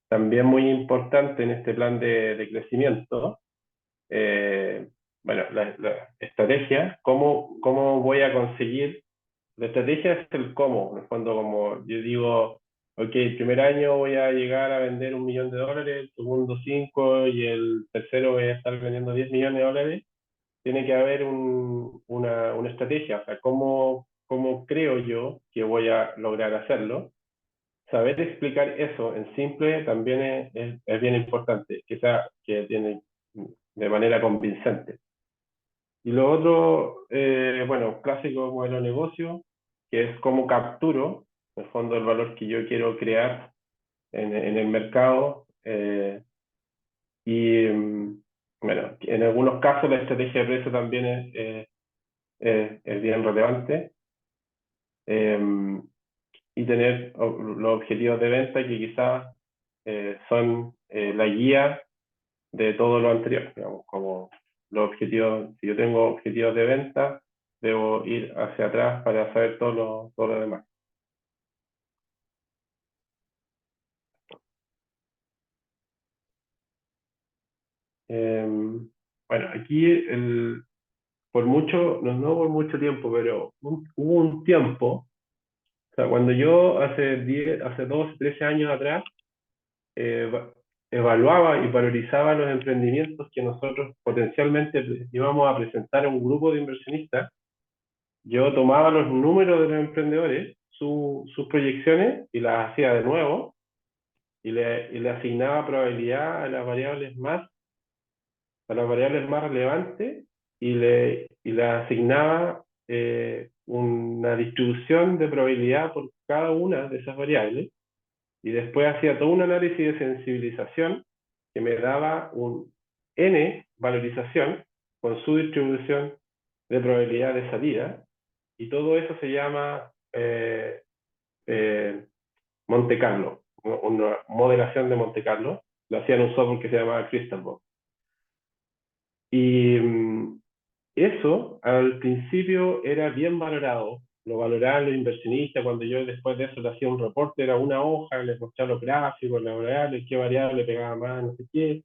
Speaker 1: También muy importante en este plan de crecimiento, bueno, la estrategia, cómo voy a conseguir. La estrategia es el cómo, en el fondo, como yo digo, ok, el primer año voy a llegar a vender $1 millón, el segundo 5 y el tercero voy a estar vendiendo $10 millones. Tiene que haber una estrategia, o sea, cómo creo yo que voy a lograr hacerlo. Saber explicar eso en simple también es bien importante, que tiene de manera convincente. Y lo otro, bueno, clásico modelo de negocio, que es cómo capturo, en el fondo, el valor que yo quiero crear en el mercado. Bueno, en algunos casos la estrategia de precio también es bien relevante. Y tener los objetivos de venta que quizás son la guía de todo lo anterior, digamos, como los objetivos. Si yo tengo objetivos de venta, debo ir hacia atrás para saber todo lo demás. Bueno, aquí no por mucho tiempo, pero hubo un tiempo, o sea, cuando yo hace 12, 13 años atrás, evaluaba y valorizaba los emprendimientos que nosotros potencialmente íbamos a presentar a un grupo de inversionistas. Yo tomaba los números de los emprendedores, sus proyecciones, y las hacía de nuevo, y le asignaba probabilidad a las variables más relevantes, y le asignaba una distribución de probabilidad por cada una de esas variables, y después hacía todo un análisis de sensibilización que me daba un N valorización con su distribución de probabilidad de salida, y todo eso se llama Monte Carlo, una modelación de Monte Carlo. Lo hacía en un software que se llamaba Crystalbox. Y eso al principio era bien valorado, lo valoraban los inversionistas. Cuando yo después de eso le hacía un reporte, era una hoja, les mostraba los gráficos, las variables, qué variable pegaba más, no sé qué.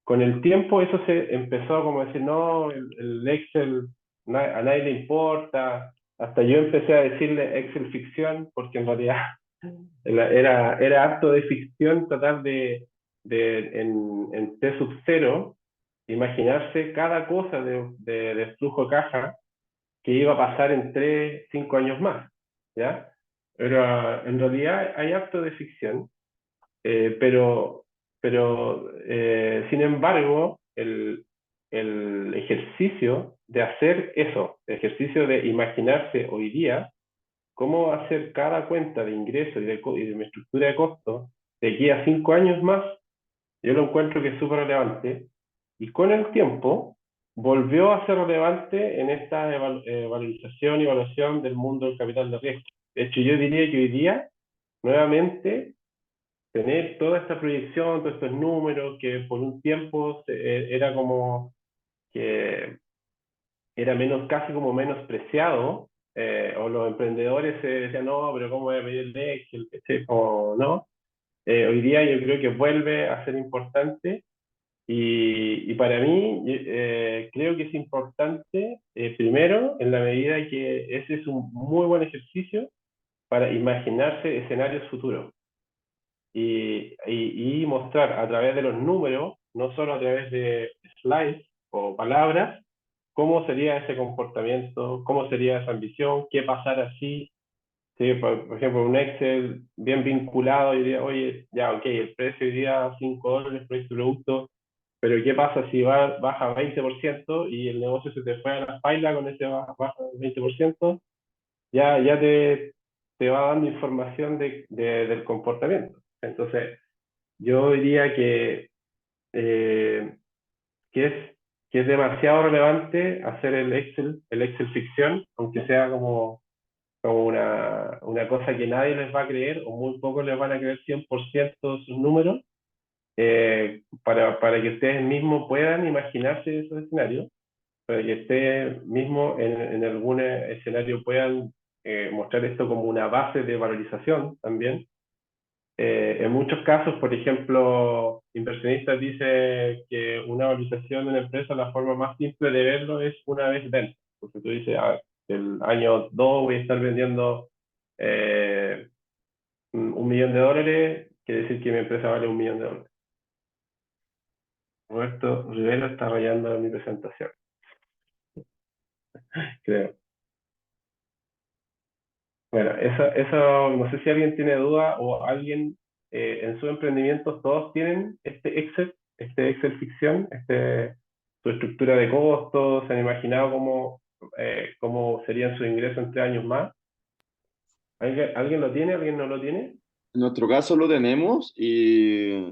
Speaker 1: Con el tiempo eso se empezó como a decir, no, el Excel a nadie le importa. Hasta yo empecé a decirle Excel ficción, porque en realidad era acto de ficción tratar en T sub 0, imaginarse cada cosa de flujo de caja que iba a pasar en 3, 5 años más, ¿ya? Pero en realidad hay acto de ficción, pero sin embargo, el ejercicio de hacer eso, el ejercicio de imaginarse hoy día cómo hacer cada cuenta de ingreso y de mi estructura de costos de aquí a 5 años más, yo lo encuentro que es súper relevante, y con el tiempo volvió a ser relevante en esta valorización y evaluación del mundo del capital de riesgo. De hecho, yo diría que hoy día nuevamente tener toda esta proyección, todos estos números, que por un tiempo era como que era casi como menospreciado, o los emprendedores se decían, no, pero ¿cómo voy a pedir el Excel? O no. Hoy día yo creo que vuelve a ser importante y para mí creo que es importante, primero, en la medida que ese es un muy buen ejercicio para imaginarse escenarios futuros y mostrar a través de los números, no solo a través de slides o palabras, cómo sería ese comportamiento, cómo sería esa ambición, qué pasara si, sí, por ejemplo, un Excel bien vinculado, y diría, oye, ya, ok, el precio hoy día $5 por este producto, pero ¿qué pasa si baja 20% y el negocio se te fue a la espalda con ese baja 20%? Ya te va dando información del comportamiento. Entonces, yo diría eh, que es, que es demasiado relevante hacer el Excel ficción, aunque sea como una cosa que nadie les va a creer o muy pocos les van a creer 100% sus números, para que ustedes mismos puedan imaginarse esos escenarios, para que ustedes mismos en algún escenario puedan mostrar esto como una base de valorización también. En muchos casos, por ejemplo, inversionistas dicen que una valorización de una empresa, la forma más simple de verlo es una vez venta. Porque tú dices, el año 2 voy a estar vendiendo $1 millón, quiere decir que mi empresa vale $1 millón. Roberto Rivero está rayando mi presentación, creo. Bueno, eso no sé si alguien tiene duda o alguien en sus emprendimientos, todos tienen este Excel ficción, su estructura de costos, se han imaginado cómo serían sus ingresos en 3 años más. ¿Alguien lo tiene? ¿Alguien no lo tiene?
Speaker 5: En nuestro caso lo tenemos y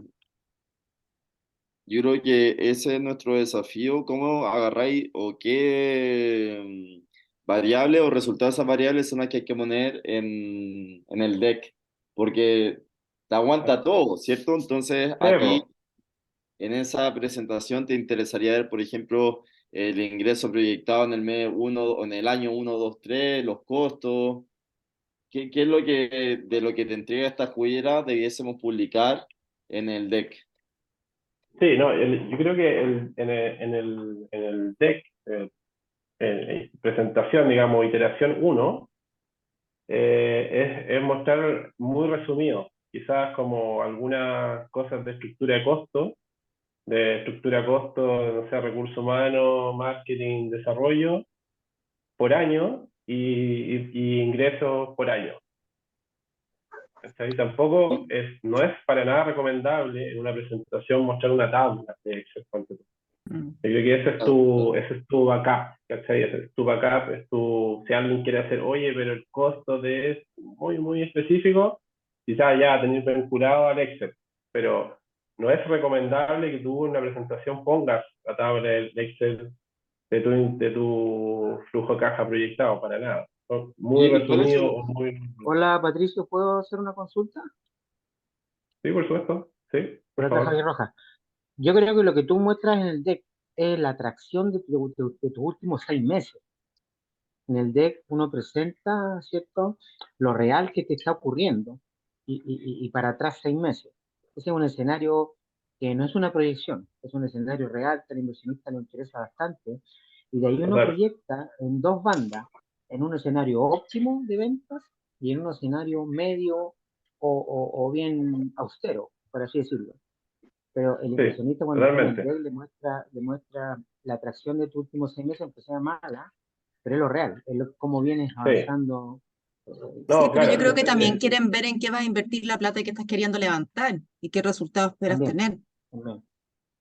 Speaker 5: yo creo que ese es nuestro desafío, cómo agarráis o qué variables o resultados de esas variables son las que hay que poner en el deck, porque te aguanta todo, ¿cierto? Entonces aquí
Speaker 1: Pero,
Speaker 5: en esa presentación te interesaría ver, por ejemplo, el ingreso proyectado en el mes 1 o en el año 1, 2, 3, los costos. ¿Qué es lo que de lo que te entrega esta juguera debiésemos publicar en el deck?
Speaker 1: sí, no, yo creo que en el deck, presentación, digamos, iteración 1, es mostrar muy resumido, quizás como algunas cosas de estructura de costo, no sé, recursos humanos, marketing, desarrollo, por año y ingresos por año. ¿Cachai? Tampoco no es para nada recomendable en una presentación mostrar una tabla de Excel. Ponte tú. Yo creo que ese es tu backup, ¿cachai? Ese es tu backup, si alguien quiere hacer, oye, pero el costo es muy, muy específico, quizás ya tener vinculado al Excel, pero no es recomendable que tú en una presentación pongas la tabla del Excel de tu flujo de caja proyectado, para nada. ¿No? Muy
Speaker 5: ¿Y cuáles
Speaker 1: resumido
Speaker 5: son?
Speaker 1: o muy...
Speaker 7: Hola Patricio, ¿puedo hacer una consulta?
Speaker 1: Sí, por supuesto, sí, por
Speaker 7: Hola
Speaker 1: favor.
Speaker 7: Javier Rojas. Yo creo que lo que tú muestras en el deck es la atracción de tus últimos 6 meses. En el deck uno presenta, ¿cierto?, lo real que te está ocurriendo y para atrás 6 meses. Ese es un escenario que no es una proyección, es un escenario real que al inversionista le interesa bastante y de ahí uno
Speaker 1: Total.
Speaker 7: proyecta en dos bandas, en un escenario óptimo de ventas y en un escenario medio o bien austero, por así decirlo. Pero el
Speaker 1: Sí,
Speaker 7: inversionista cuando tiene el
Speaker 1: totalmente.
Speaker 7: deck le muestra la atracción de tus últimos 6 meses, aunque sea mala, pero es lo real, cómo vienes
Speaker 1: Sí.
Speaker 7: avanzando.
Speaker 4: Sí,
Speaker 1: No,
Speaker 4: pero yo
Speaker 1: claro.
Speaker 4: creo que también quieren ver en qué vas a invertir la plata que estás queriendo levantar y qué resultados esperas
Speaker 7: También,
Speaker 4: tener.
Speaker 7: también,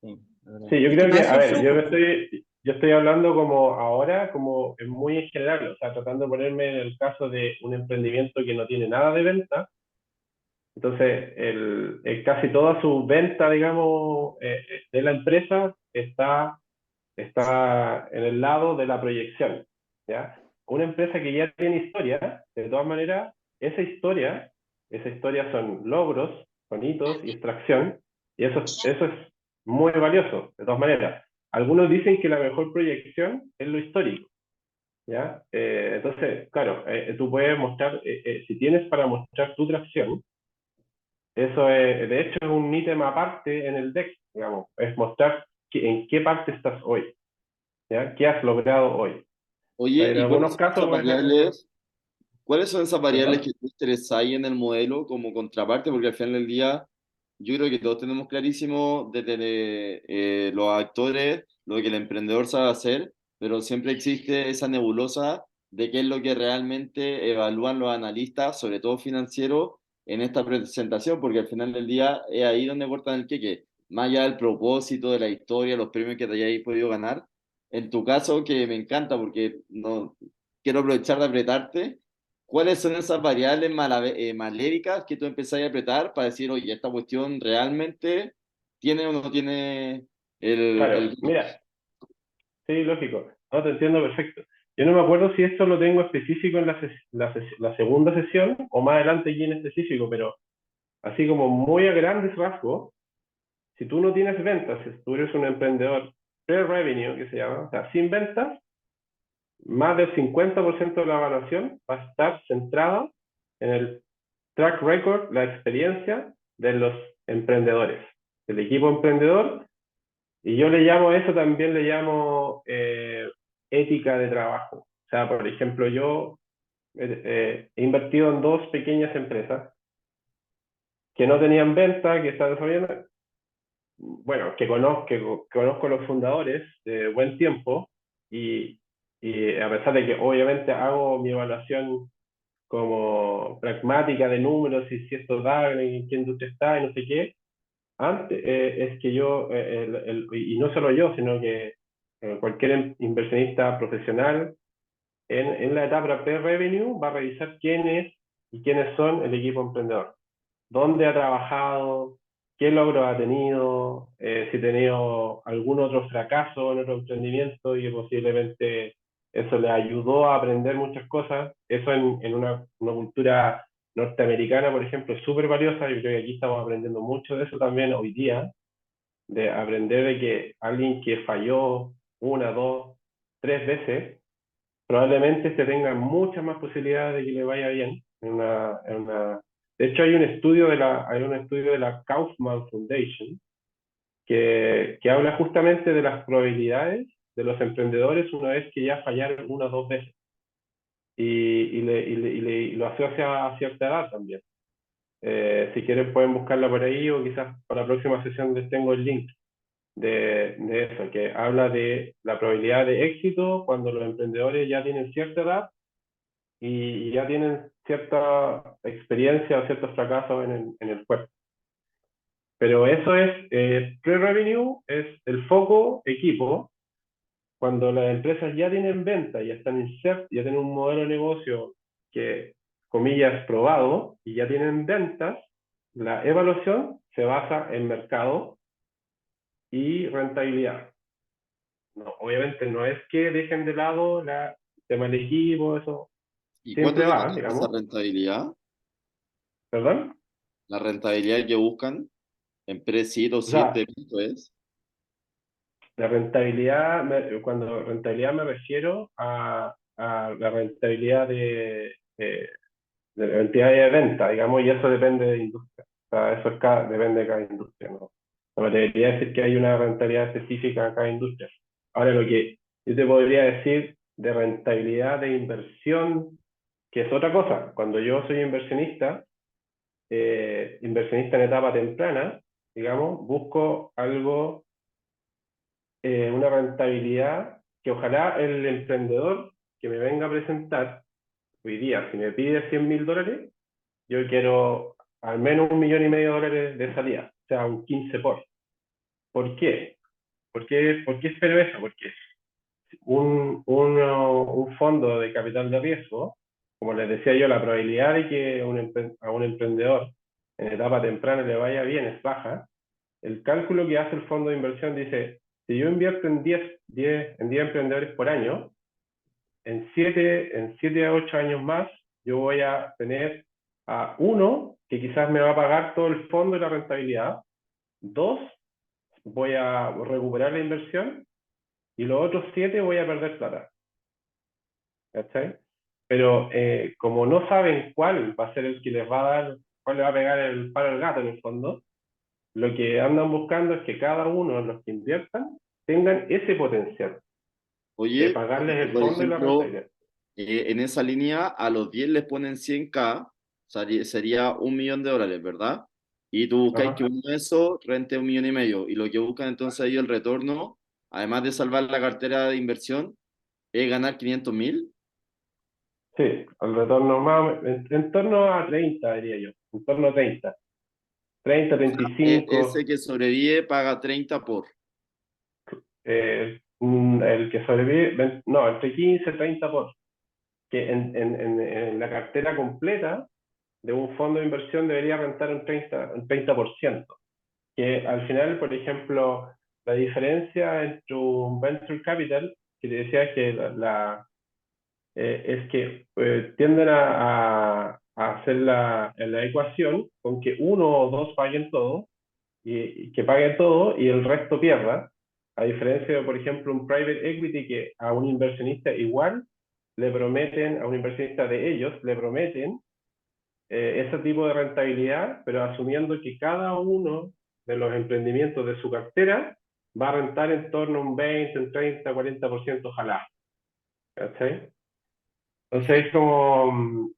Speaker 7: sí, la verdad.
Speaker 1: Sí, yo
Speaker 4: Es que
Speaker 1: creo que,
Speaker 4: para
Speaker 1: a
Speaker 4: eso el
Speaker 1: ver,
Speaker 4: flujo, po.
Speaker 1: yo estoy hablando como ahora, como muy en general, o sea, tratando de ponerme en el caso de un emprendimiento que no tiene nada de venta. Entonces, casi toda su venta, digamos, de la empresa está en el lado de la proyección, ¿ya? Una empresa que ya tiene historia, de todas maneras, esa historia son logros con hitos y extracción, y eso es muy valioso, de todas maneras. Algunos dicen que la mejor proyección es lo histórico, ¿ya? Entonces, claro, tú puedes mostrar, si tienes para mostrar tu tracción, eso es, de hecho es un ítem aparte en el deck, digamos, es mostrar en qué parte estás hoy, ¿ya? ¿Qué has logrado hoy?
Speaker 5: Oye,
Speaker 1: En
Speaker 5: ¿y
Speaker 1: algunos casos, por ejemplo,
Speaker 5: cuáles son esas variables
Speaker 1: ¿perdón?
Speaker 5: que tú estresáis en el modelo como contraparte? Porque al final del día, yo creo que todos tenemos clarísimo desde los actores lo que el emprendedor sabe hacer, pero siempre existe esa nebulosa de qué es lo que realmente evalúan los analistas, sobre todo financieros, en esta presentación, porque al final del día es ahí donde cortan el queque. Más allá del propósito, de la historia, los premios que te hayáis podido ganar. En tu caso, que me encanta porque no quiero aprovechar de apretarte. ¿Cuáles son esas variables maléficas que tú empezás a apretar para decir, oye, esta cuestión realmente tiene o no tiene
Speaker 1: Claro, mira, sí, lógico, no, te entiendo perfecto. Yo no me acuerdo si esto lo tengo específico en la segunda sesión o más adelante aquí en específico, pero así como muy a grandes rasgos, si tú no tienes ventas, si tú eres un emprendedor pre-revenue, que se llama, o sea, sin ventas, más del 50% de la evaluación va a estar centrada en el track record, la experiencia de los emprendedores, del equipo emprendedor, y yo le llamo a eso, también le llamo ética de trabajo. O sea, por ejemplo, yo he invertido en dos pequeñas empresas que no tenían venta, que están desarrollando, bueno, que conozco los fundadores de buen tiempo, y, y a pesar de que obviamente hago mi evaluación como pragmática de números y si esto da, en qué industria está y no sé qué, antes es que yo, y no solo yo, sino que cualquier inversionista profesional en la etapa pre-revenue va a revisar quién es y quiénes son el equipo emprendedor, dónde ha trabajado, qué logros ha tenido, si ha tenido algún otro fracaso en otro emprendimiento y que posiblemente eso le ayudó a aprender muchas cosas. Eso en una cultura norteamericana, por ejemplo, es súper valiosa. Yo creo que aquí estamos aprendiendo mucho de eso también hoy día, de aprender de que alguien que falló una, dos, tres veces, probablemente se tenga muchas más posibilidades de que le vaya bien de hecho, hay un estudio de la Kaufman Foundation que habla justamente de las probabilidades de los emprendedores una vez que ya fallaron una o dos veces. Y lo asocia a cierta edad también. Si quieren pueden buscarla por ahí, o quizás para la próxima sesión les tengo el link de eso, que habla de la probabilidad de éxito cuando los emprendedores ya tienen cierta edad y ya tienen cierta experiencia o ciertos fracasos en el cuerpo. Pero eso es, pre-revenue es el foco equipo. Cuando las empresas ya tienen venta, ya están ya tienen un modelo de negocio que, comillas, probado, y ya tienen ventas, la evaluación se basa en mercado y rentabilidad. No, obviamente no es que dejen de lado el tema del equipo, eso
Speaker 5: ¿y cuánto
Speaker 1: siempre
Speaker 5: te
Speaker 1: va,
Speaker 5: cuesta esa
Speaker 1: digamos.
Speaker 5: rentabilidad?
Speaker 1: ¿Perdón?
Speaker 5: La rentabilidad que buscan en pre-seed o
Speaker 1: O
Speaker 5: seed,
Speaker 1: sea,
Speaker 5: ¿de cuánto es?
Speaker 1: la rentabilidad, cuando rentabilidad me refiero a la rentabilidad de la cantidad de venta, digamos, y eso depende de industria. O sea, eso depende de cada industria, ¿no? No me atrevería a decir que hay una rentabilidad específica a cada industria. Ahora, lo que yo te podría decir de rentabilidad de inversión, que es otra cosa. Cuando yo soy inversionista en etapa temprana, digamos, busco algo, una rentabilidad que ojalá el emprendedor que me venga a presentar hoy día, si me pide $100.000, yo quiero al menos $1,500,000 de salida, o sea, un 15%. ¿Por qué? ¿Por qué espero eso? Porque un fondo de capital de riesgo, como les decía yo, la probabilidad de que a un emprendedor en etapa temprana le vaya bien es baja. El cálculo que hace el fondo de inversión dice, si yo invierto en 10 emprendedores por año, en 7 a 8 años más, yo voy a tener Uno, que quizás me va a pagar todo el fondo y la rentabilidad. Dos, voy a recuperar la inversión. Y los otros 7 voy a perder plata. ¿Cachai? Pero como no saben cuál va a ser el que les va a dar, cuál le va a pegar el palo al gato en el fondo, lo que andan buscando es que cada uno de los que inviertan tengan ese potencial de
Speaker 5: Oye,
Speaker 1: pagarles el
Speaker 5: por
Speaker 1: fondo y la
Speaker 5: ejemplo,
Speaker 1: rentabilidad.
Speaker 5: en esa línea a los 10 les ponen 100K, sería $1.000.000, ¿verdad? Y tú buscáis que
Speaker 1: Ajá.
Speaker 5: uno de esos rente 1.500.000. Y lo que buscan entonces ellos el retorno, además de salvar la cartera de inversión, es ganar 500.000.
Speaker 1: Sí, el retorno más, en torno a 30, diría yo. En torno a 30. 30,
Speaker 5: Ese
Speaker 1: 35.
Speaker 5: que sobrevive paga 30 por.
Speaker 1: El que sobrevive, no, entre 15 y 30 por. Que en la cartera completa de un fondo de inversión debería rentar un 30%. Que al final, por ejemplo, la diferencia entre un venture capital, que te decía que es que tienden a hacer la ecuación con que uno o dos paguen todo, y que paguen todo y el resto pierda, a diferencia de, por ejemplo, un private equity que a un inversionista igual le prometen, a un inversionista de ellos, le prometen ese tipo de rentabilidad, pero asumiendo que cada uno de los emprendimientos de su cartera va a rentar en torno a un 20, un 30, 40% ojalá. ¿Cachai? Entonces es como,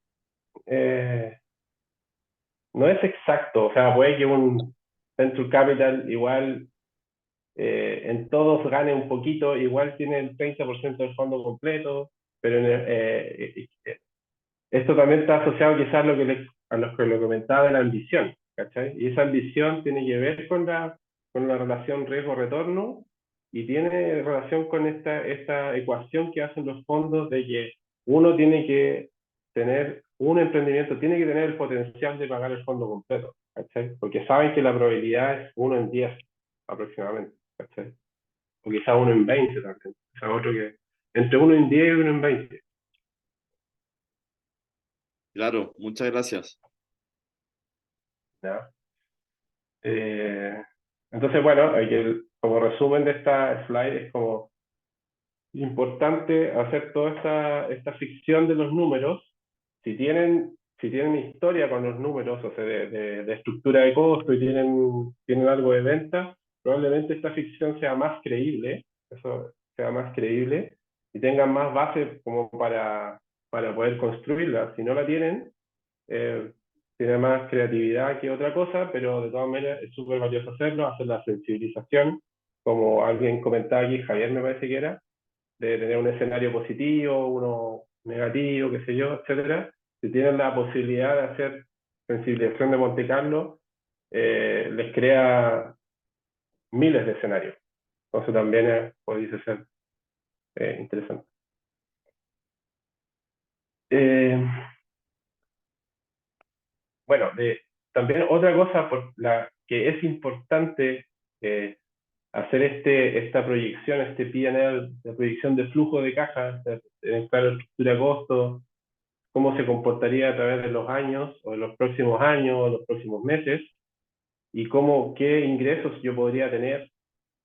Speaker 1: no es exacto, o sea, puede que un venture capital igual en todos gane un poquito, igual tiene el 30% del fondo completo, pero esto también está asociado quizás a lo que le comentaba de la ambición, ¿cachai? Y esa ambición tiene que ver con la relación riesgo-retorno y tiene relación con esta ecuación que hacen los fondos de que uno tiene que tener, un emprendimiento tiene que tener el potencial de pagar el fondo completo, ¿cachai? Porque saben que la probabilidad es 1 en 10 aproximadamente, ¿cachai? O quizás 1 en 20 también, o sea, otro que entre 1 en 10 y 1 en 20.
Speaker 5: Claro, muchas gracias.
Speaker 1: ¿Ya? Entonces, bueno, como resumen de esta slide, es como importante hacer toda esta ficción de los números. Si tienen historia con los números, o sea, de estructura de costo y tienen algo de venta, probablemente esta ficción sea más creíble, eso sea más creíble, y tengan más base como para poder construirla. Si no la eh, tiene más creatividad que otra cosa, pero de todas maneras es súper valioso hacerlo, hacer la sensibilización, como alguien comentaba aquí, Javier me parece que era, de tener un escenario positivo, uno negativo, qué sé yo, etcétera. Si tienen la posibilidad de hacer sensibilización de Monte Carlo, les crea miles de escenarios. Entonces también puede ser interesante. Eh, bueno, también otra cosa por la que es importante hacer esta proyección, este P&L, la proyección de flujo de caja, tener claro la estructura de costo, cómo se comportaría a través de los años, o de los próximos años, o los próximos meses, y qué ingresos yo podría tener,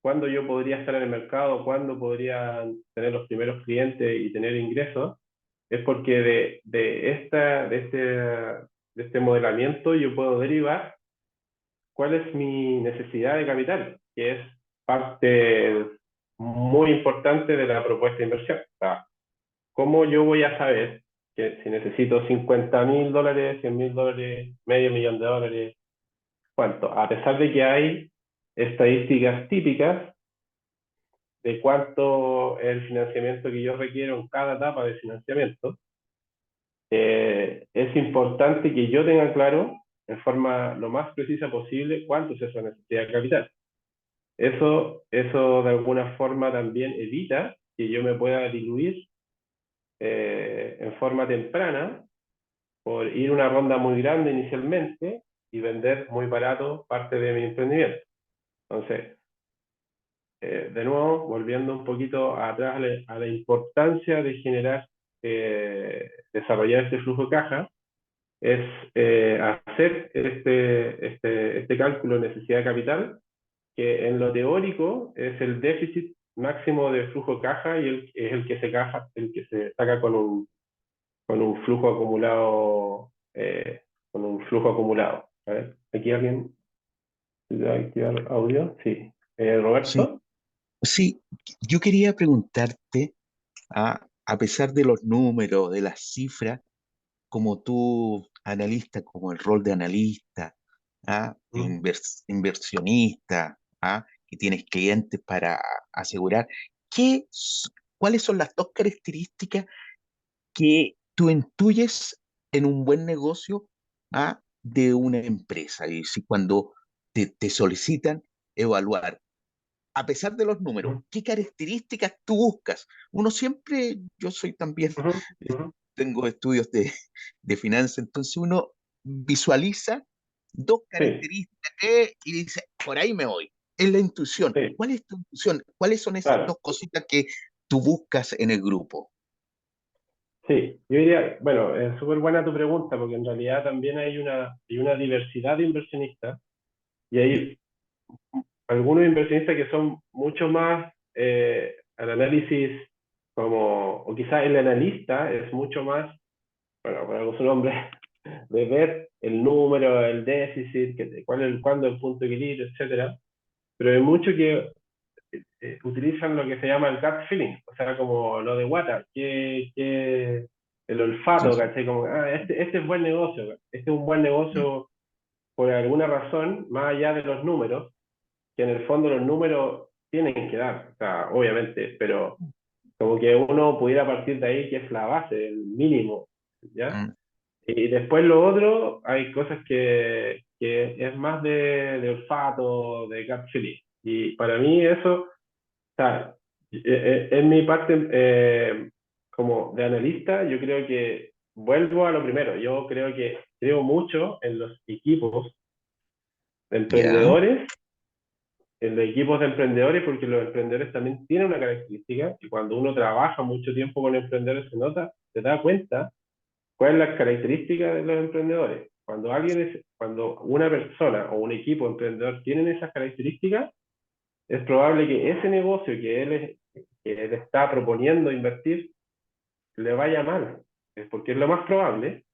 Speaker 1: cuándo yo podría estar en el mercado, cuándo podría tener los primeros clientes y tener ingresos, es porque de este modelamiento yo puedo derivar cuál es mi necesidad de capital, que es parte muy importante de la propuesta de inversión. O sea, ¿cómo yo voy a saber que si necesito $50.000, $100.000, $500.000, cuánto? A pesar de que hay estadísticas típicas de cuánto es el financiamiento que yo requiero en cada etapa de financiamiento, es importante que yo tenga claro, en forma lo más precisa posible, cuánto es esa necesidad de capital. Eso de alguna forma también evita que yo me pueda diluir en forma temprana por ir a una ronda muy grande inicialmente y vender muy barato parte de mi emprendimiento. Entonces, de nuevo, volviendo un poquito atrás a la importancia de desarrollar este flujo de caja, es hacer este cálculo de necesidad de capital, que en lo teórico es el déficit máximo de flujo de caja y es el que se saca con un flujo acumulado, A ver, aquí alguien va a activar audio, sí.
Speaker 8: Sí,
Speaker 1: Roberto.
Speaker 8: sí, yo quería preguntarte, a pesar de los números, de las cifras, como tú, analista, como el rol de analista, inversionista, que tienes clientes para asegurar, ¿cuáles son las dos características que tú intuyes en un buen negocio, de una empresa? Y si cuando te solicitan evaluar, a pesar de los números,
Speaker 1: Ujú,
Speaker 8: ¿qué características tú buscas? Uno siempre, yo soy también,
Speaker 1: ujú,
Speaker 8: eh,
Speaker 1: ujú.
Speaker 8: tengo estudios de finanzas, entonces uno visualiza dos
Speaker 1: Sí,
Speaker 8: características y dice, por ahí me voy. Es la intuición.
Speaker 1: sí,
Speaker 8: ¿Cuál es tu intuición? ¿Cuáles son esas
Speaker 1: claro.
Speaker 8: dos cositas que tú buscas en el grupo?
Speaker 1: Sí, yo diría, bueno, es súper buena tu pregunta, porque en realidad también hay una diversidad de inversionistas y hay algunos inversionistas que son mucho más al análisis o quizás el analista es mucho más, bueno, por algo su nombre, de ver el número, el déficit, cuándo el punto de equilibrio, etcétera. Pero hay muchos que utilizan lo que se llama el gut feeling, o sea, como lo de Wata, el
Speaker 8: Sí,
Speaker 1: olfato, ¿cachai? Como, este es buen negocio, este es un buen
Speaker 8: mm,
Speaker 1: negocio por alguna razón, más allá de los números, que en el fondo los números tienen que dar, o sea, obviamente, pero como que uno pudiera partir de ahí, que es la base, el mínimo, ¿ya?
Speaker 8: mm,
Speaker 1: Y después lo otro, hay cosas que es más de olfato, de gut feeling. Y para mí eso, o sea, en mi parte como de analista, yo creo que vuelvo a lo primero. Yo creo mucho en los equipos de
Speaker 8: ya,
Speaker 1: emprendedores, porque los emprendedores también tienen una característica, y cuando uno trabaja mucho tiempo con emprendedores se da cuenta cuál es la característica de los emprendedores. Cuando una persona o un equipo emprendedor tienen esas características, es probable que ese negocio que él está proponiendo invertir le vaya mal, es porque es lo más probable,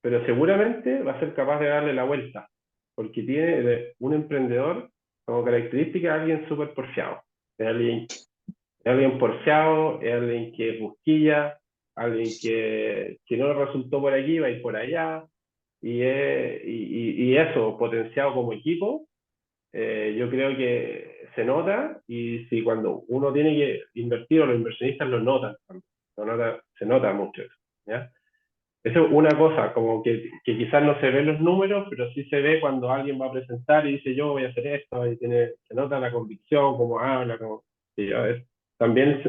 Speaker 1: pero seguramente va a ser capaz de darle la vuelta, porque tiene un emprendedor como característica alguien súper porfiado, es alguien porfiado, es alguien que busquilla, alguien que no le resultó por aquí, va a ir por allá, y eso, potenciado como equipo, yo creo que se nota, y si cuando uno tiene que invertir, o los inversionistas lo notan, se nota mucho eso, ¿ya? Eso es una cosa, como que quizás no se ve en los números, pero sí se ve cuando alguien va a presentar y dice yo voy a hacer esto, y se nota la convicción, cómo habla, y a ver, también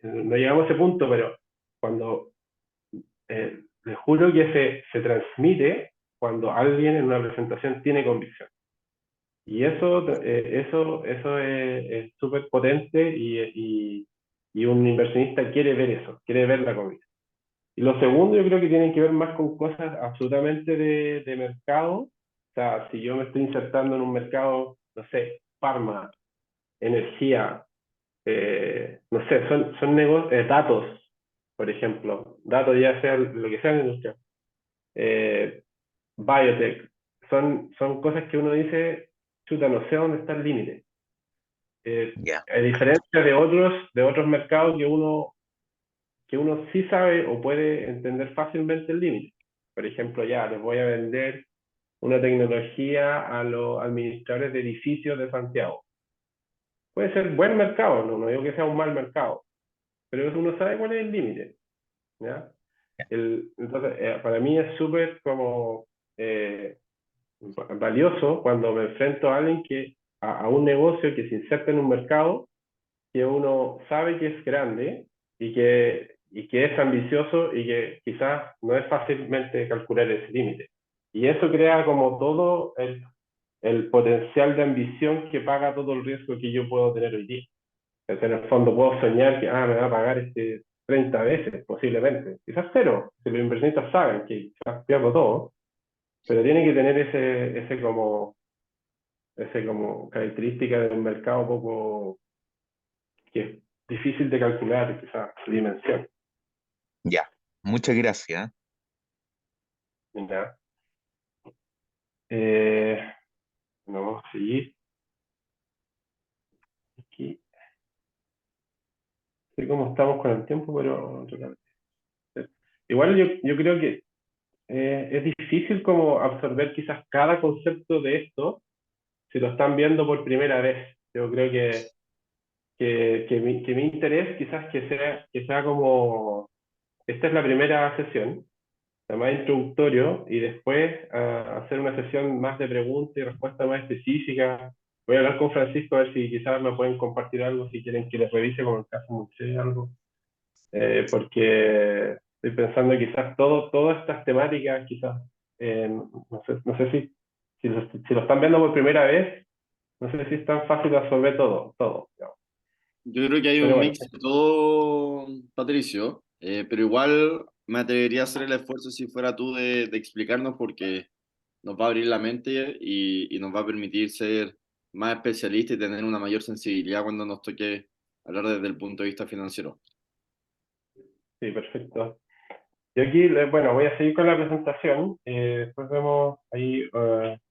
Speaker 1: no llegamos a ese punto, pero cuando les juro que se transmite cuando alguien en una presentación tiene convicción. Y eso es súper potente, y un inversionista quiere ver eso, quiere ver la convicción. Y lo segundo, yo creo que tienen que ver más con cosas absolutamente de mercado. O sea, si yo me estoy insertando en un mercado, no sé, farma, energía, no sé, son negocios, datos, por ejemplo, datos ya sea lo que sea en la industria, eh, biotech, son cosas que uno dice, chuta, no sé dónde está el límite.
Speaker 8: ya,
Speaker 1: A diferencia de otros mercados que uno sí sabe o puede entender fácilmente el límite. Por ejemplo, ya les voy a vender una tecnología a los administradores de edificios de Santiago. Puede ser buen mercado, no digo que sea un mal mercado, pero uno sabe cuál es el límite, ¿ya? Entonces, para mí es súper como eh, valioso cuando me enfrento a alguien a un negocio que se inserta en un mercado que uno sabe que es grande, y que es ambicioso, y que quizás no es fácilmente calcular ese límite. Y eso crea como todo el potencial de ambición que paga todo el riesgo que yo puedo tener hoy día. Entonces, en el fondo puedo soñar que me va a pagar 30 veces posiblemente, quizás cero, si los inversionistas saben que quizás pierdo todo, pero tiene que tener ese como característica del mercado un poco que es difícil de calcular, quizás su dimensión.
Speaker 8: Ya, muchas gracias.
Speaker 1: ¿Ya? Vamos a seguir. Aquí. No sé cómo estamos con el tiempo, pero igual yo creo que es difícil como absorber quizás cada concepto de esto si lo están viendo por primera vez. Yo creo que mi interés quizás que sea como, esta es la primera sesión, la más introductorio, y después hacer una sesión más de preguntas y respuestas más específicas. Voy a hablar con Francisco a ver si quizás me pueden compartir algo, si quieren que les revise como el caso Moisés, algo. Porque estoy pensando quizás todas estas temáticas, quizás, no sé si lo están viendo por primera vez, no sé si es tan fácil de absorber todo, digamos.
Speaker 5: Yo creo que hay
Speaker 1: Pero
Speaker 5: un
Speaker 1: bueno,
Speaker 5: mix de todo, Patricio, pero igual me atrevería a hacer el esfuerzo si fuera tú de explicarnos porque nos va a abrir la mente y nos va a permitir ser más especialistas y tener una mayor sensibilidad cuando nos toque hablar desde el punto de vista financiero.
Speaker 1: sí, perfecto. Y aquí, bueno, voy a seguir con la presentación. Después vemos ahí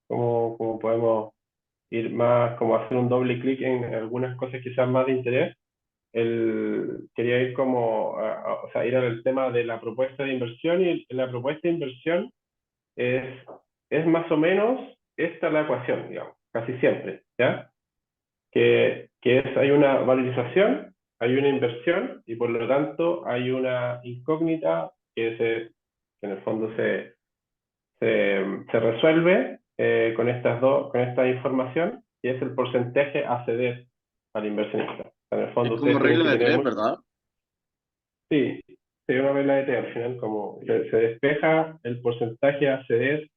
Speaker 1: cómo podemos ir más, como hacer un doble clic en algunas cosas que sean más de interés. Quería ir como, o sea, ir al tema de la propuesta de inversión, y la propuesta de inversión es más o menos esta la ecuación, digamos, casi siempre, ¿ya? Hay una valorización, hay una inversión, y por lo tanto hay una incógnita que en el fondo se resuelve con con esta información, que es el porcentaje a ceder al inversionista. En el
Speaker 5: Es
Speaker 1: fondo
Speaker 5: como
Speaker 1: ustedes tienen
Speaker 5: regla
Speaker 1: que
Speaker 5: de
Speaker 1: tener
Speaker 5: tres, ¿verdad?
Speaker 1: Sí, sí, una regla de tres al final, como se despeja el porcentaje a ceder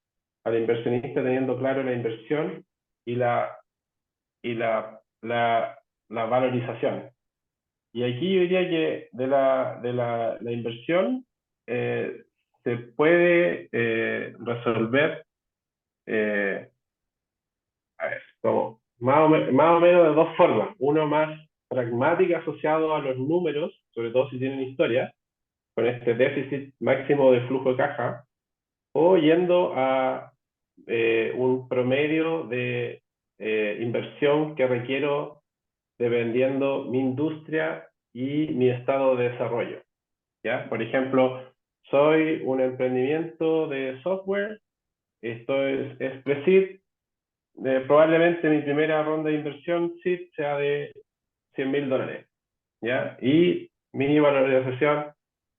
Speaker 1: al inversionista teniendo claro la inversión y y la valorización. Y aquí yo diría que la inversión se puede resolver, a ver, como más o menos de dos formas. Uno más pragmática asociado a los números, sobre todo si tienen historia, con este déficit máximo de flujo de caja, o yendo a un promedio de inversión que requiero dependiendo mi industria y mi estado de desarrollo. ¿Ya? Por ejemplo, soy un emprendimiento de software, esto es pre-seed, probablemente mi primera ronda de inversión seed sea de $100.000, ¿ya? Y mi valorización,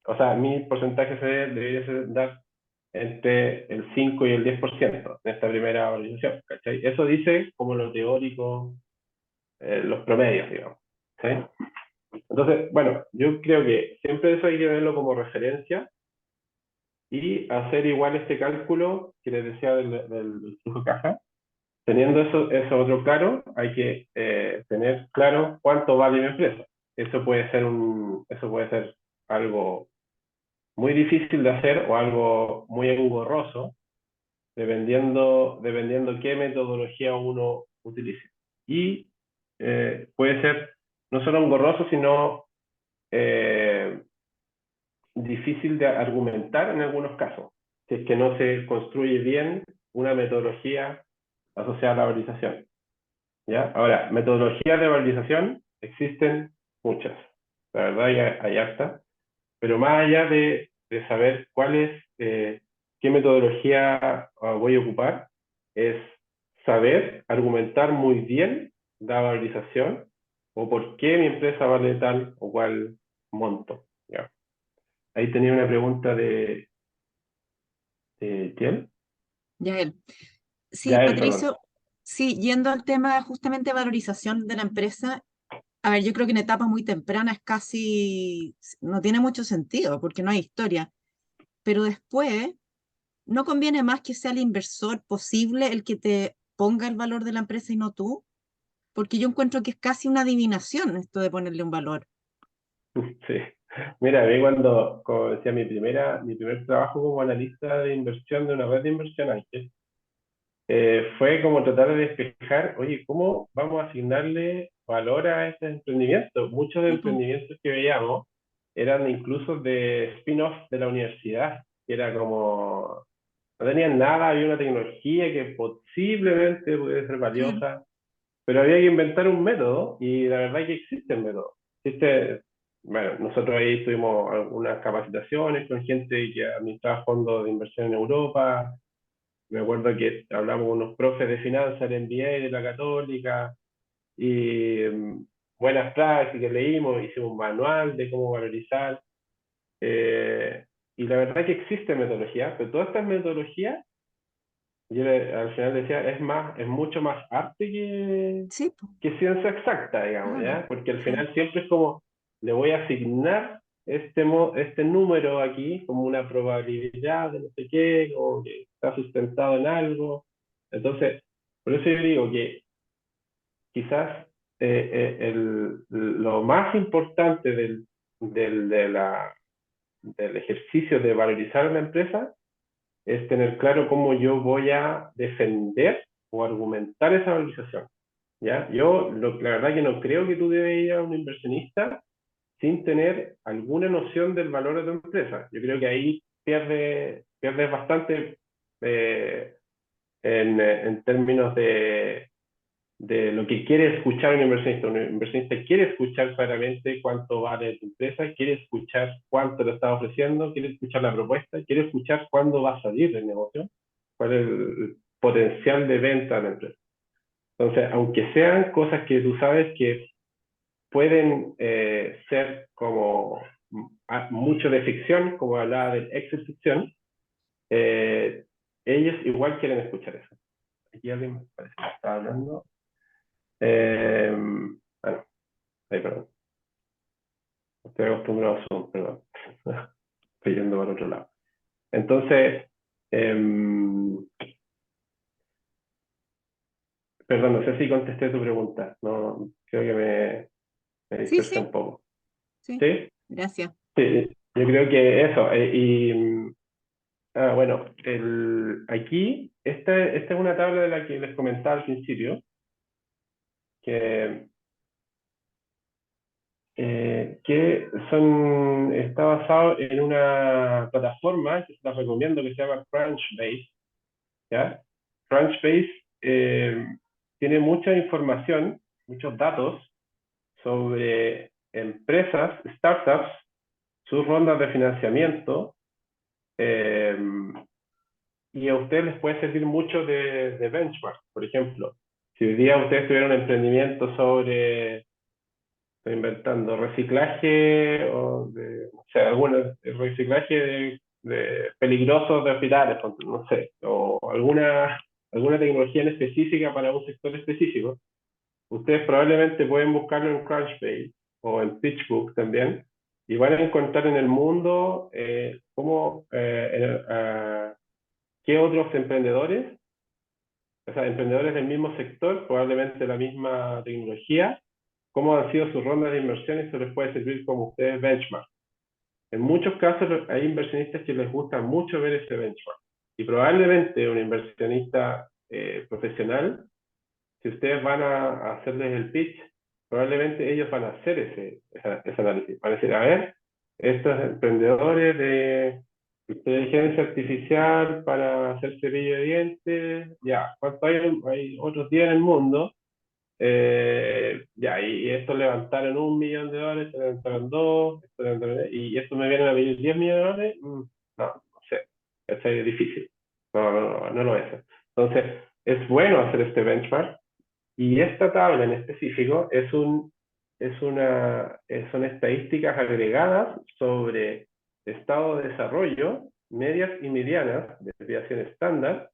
Speaker 1: o sea, mi porcentaje debería dar entre el 5 y el 10% de esta primera valorización, ¿cachai? Eso dice como lo teórico, los promedios, digamos, ¿sí? Entonces, bueno, yo creo que siempre eso hay que verlo como referencia y hacer igual este cálculo que les decía del flujo de caja. Teniendo eso otro claro, hay que tener claro cuánto vale mi empresa. Eso puede ser algo muy difícil de hacer o algo muy engorroso, dependiendo qué metodología uno utilice. Y puede ser no solo engorroso, sino difícil de argumentar en algunos casos, si es que no se construye bien una metodología asociada a la valorización. ¿Ya? Ahora, metodologías de valorización existen muchas, la verdad hay harta, pero más allá de saber qué metodología voy a ocupar, es saber argumentar muy bien la valorización o por qué mi empresa vale tal o cual monto. ¿Ya? Ahí tenía una pregunta de ¿quién?
Speaker 4: Yael. Sí,
Speaker 1: Ya él, perdón.
Speaker 4: Patricio, sí, yendo al tema justamente de valorización de la empresa, a ver, yo creo que en etapas muy tempranas no tiene mucho sentido porque no hay historia, pero después no conviene más que sea el inversor posible el que te ponga el valor de la empresa y no tú, porque yo encuentro que es casi una adivinación esto de ponerle un valor.
Speaker 1: Sí, Mira, a mí cuando, como decía, mi primer trabajo como analista de inversión de una red de inversión antes, fue como tratar de despejar, oye, ¿cómo vamos a asignarle valor a este emprendimiento? Muchos de los
Speaker 4: Sí, po.
Speaker 1: emprendimientos que veíamos eran incluso de spin-off de la universidad, que era como, no tenían nada, había una tecnología que posiblemente puede ser
Speaker 4: Claro.
Speaker 1: valiosa, pero había que inventar un método y la verdad es que existe el método. Existe, bueno, nosotros ahí tuvimos algunas capacitaciones con gente que administraba fondos de inversión en Europa. Me acuerdo que hablamos con unos profes de finanzas del MBA de la Católica y buenas prácticas leímos, hicimos un manual de cómo valorizar. eh, y la verdad es que existe metodología, pero todas estas metodologías, al final decía, es mucho más arte
Speaker 4: Sí, po.
Speaker 1: que ciencia exacta, digamos,
Speaker 4: Claro,
Speaker 1: ¿ya? Porque al
Speaker 4: claro.
Speaker 1: final siempre es como, le voy a asignar este número aquí como una probabilidad de no sé qué, o que está sustentado en algo. Entonces, por eso yo digo que quizás lo más importante del ejercicio de valorizar una empresa es tener claro cómo yo voy a defender o argumentar esa valorización. ¿Ya? La verdad que no creo que tú debes ir a un inversionista sin tener alguna noción del valor de tu empresa. Yo creo que ahí pierdes bastante eh, en términos de lo que quiere escuchar un inversionista. Un inversionista quiere escuchar claramente cuánto vale tu empresa, quiere escuchar cuánto le está ofreciendo, quiere escuchar la propuesta, quiere escuchar cuándo va a salir el negocio, cuál es el potencial de venta de la empresa. Entonces, aunque sean cosas que tú sabes que pueden ser como mucho de ficción, como hablaba del Excel ficción, eh, ellos igual quieren escuchar eso. Aquí alguien me parece que está hablando. Bueno, ahí, perdón. Estoy acostumbrado a Zoom, perdón. Estoy yendo para otro lado. Entonces, perdón, no sé si contesté tu pregunta. No, creo que me
Speaker 4: Sí,
Speaker 1: dispersé
Speaker 4: sí,
Speaker 1: un poco.
Speaker 4: sí.
Speaker 1: ¿Sí?
Speaker 4: Gracias.
Speaker 1: Sí, yo creo que eso. Bueno, aquí, esta es una tabla de la que les comentaba al principio, que, está basado en una plataforma que se la recomiendo que se llama Crunchbase, ¿ya? Crunchbase tiene mucha información, muchos datos sobre empresas, startups, sus rondas de financiamiento, eh, y a ustedes les puede servir mucho de benchmark. Por ejemplo, si hoy día ustedes tuvieran un emprendimiento sobre, estoy inventando, reciclaje o no sé, reciclaje de peligrosos de hospitales, no sé, o alguna tecnología en específica para un sector específico, ustedes probablemente pueden buscarlo en Crunchbase o en PitchBook también, y van a encontrar en el mundo qué otros emprendedores, o sea, emprendedores del mismo sector, probablemente la misma tecnología, cómo han sido sus rondas de inversión, y eso les puede servir como ustedes benchmark. En muchos casos hay inversionistas que les gusta mucho ver ese benchmark. Y probablemente un inversionista profesional, si ustedes van a hacerles el pitch, probablemente ellos van a hacer ese análisis. Van a decir, a ver, estos emprendedores de inteligencia artificial para hacer cepillo de dientes, ya, ¿cuánto hay otros días en el mundo? Ya, y estos levantaron $1 millón, estos levantaron 2, y estos me vienen a pedir $10 millones. No sé, es difícil, no lo es. Entonces, es bueno hacer este benchmark, y esta tabla en específico son estadísticas agregadas sobre estado de desarrollo, medias y medianas, desviación estándar,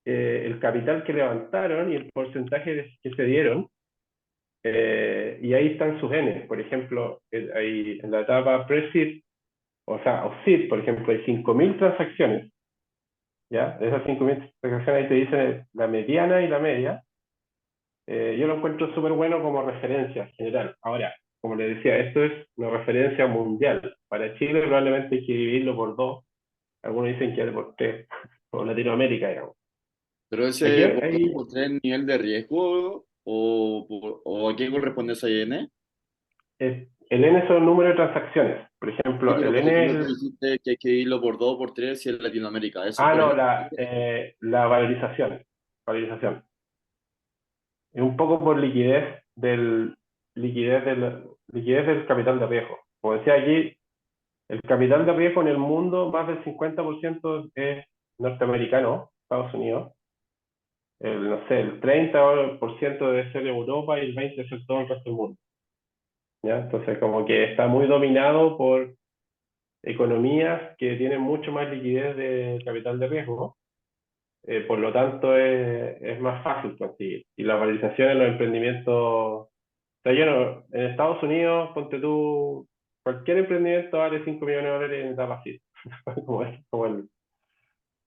Speaker 1: el capital que levantaron y el porcentaje que se dieron, y ahí están sus N. Por ejemplo, ahí en la etapa pre-seed, o sea, o seed, por ejemplo, hay 5.000 transacciones, ¿ya? De esas 5.000 transacciones ahí te dicen la mediana y la media. Yo lo encuentro súper bueno como referencia general. Ahora, como le decía, esto es una referencia mundial. Para Chile probablemente hay que dividirlo por 2. Algunos dicen que por 3, por Latinoamérica, digamos.
Speaker 5: Pero
Speaker 1: Aquí
Speaker 5: ese por
Speaker 1: hay,
Speaker 5: 2 por 3 nivel de riesgo, o a qué corresponde esa IN.
Speaker 1: el N son el número de transacciones. Por
Speaker 5: Sí,
Speaker 1: ejemplo,
Speaker 5: pero
Speaker 1: el
Speaker 5: por
Speaker 1: N es
Speaker 5: ejemplo, tú dijiste que hay que dividirlo por 2 por 3 si es Latinoamérica. ¿Eso es por
Speaker 1: no,
Speaker 5: el
Speaker 1: la valorización. Valorización. Es un poco por liquidez del capital de riesgo. Como decía aquí, el capital de riesgo en el mundo, más del 50% es norteamericano, Estados Unidos. No sé, el 30% debe ser Europa y el 20% debe ser todo el resto del mundo. ¿Ya? Entonces, como que está muy dominado por economías que tienen mucho más liquidez de capital de riesgo. Por lo tanto, es más fácil conseguir. Y la valorización en los emprendimientos, o sea, en Estados Unidos, ponte tú, cualquier emprendimiento vale 5 millones de dólares en etapa así.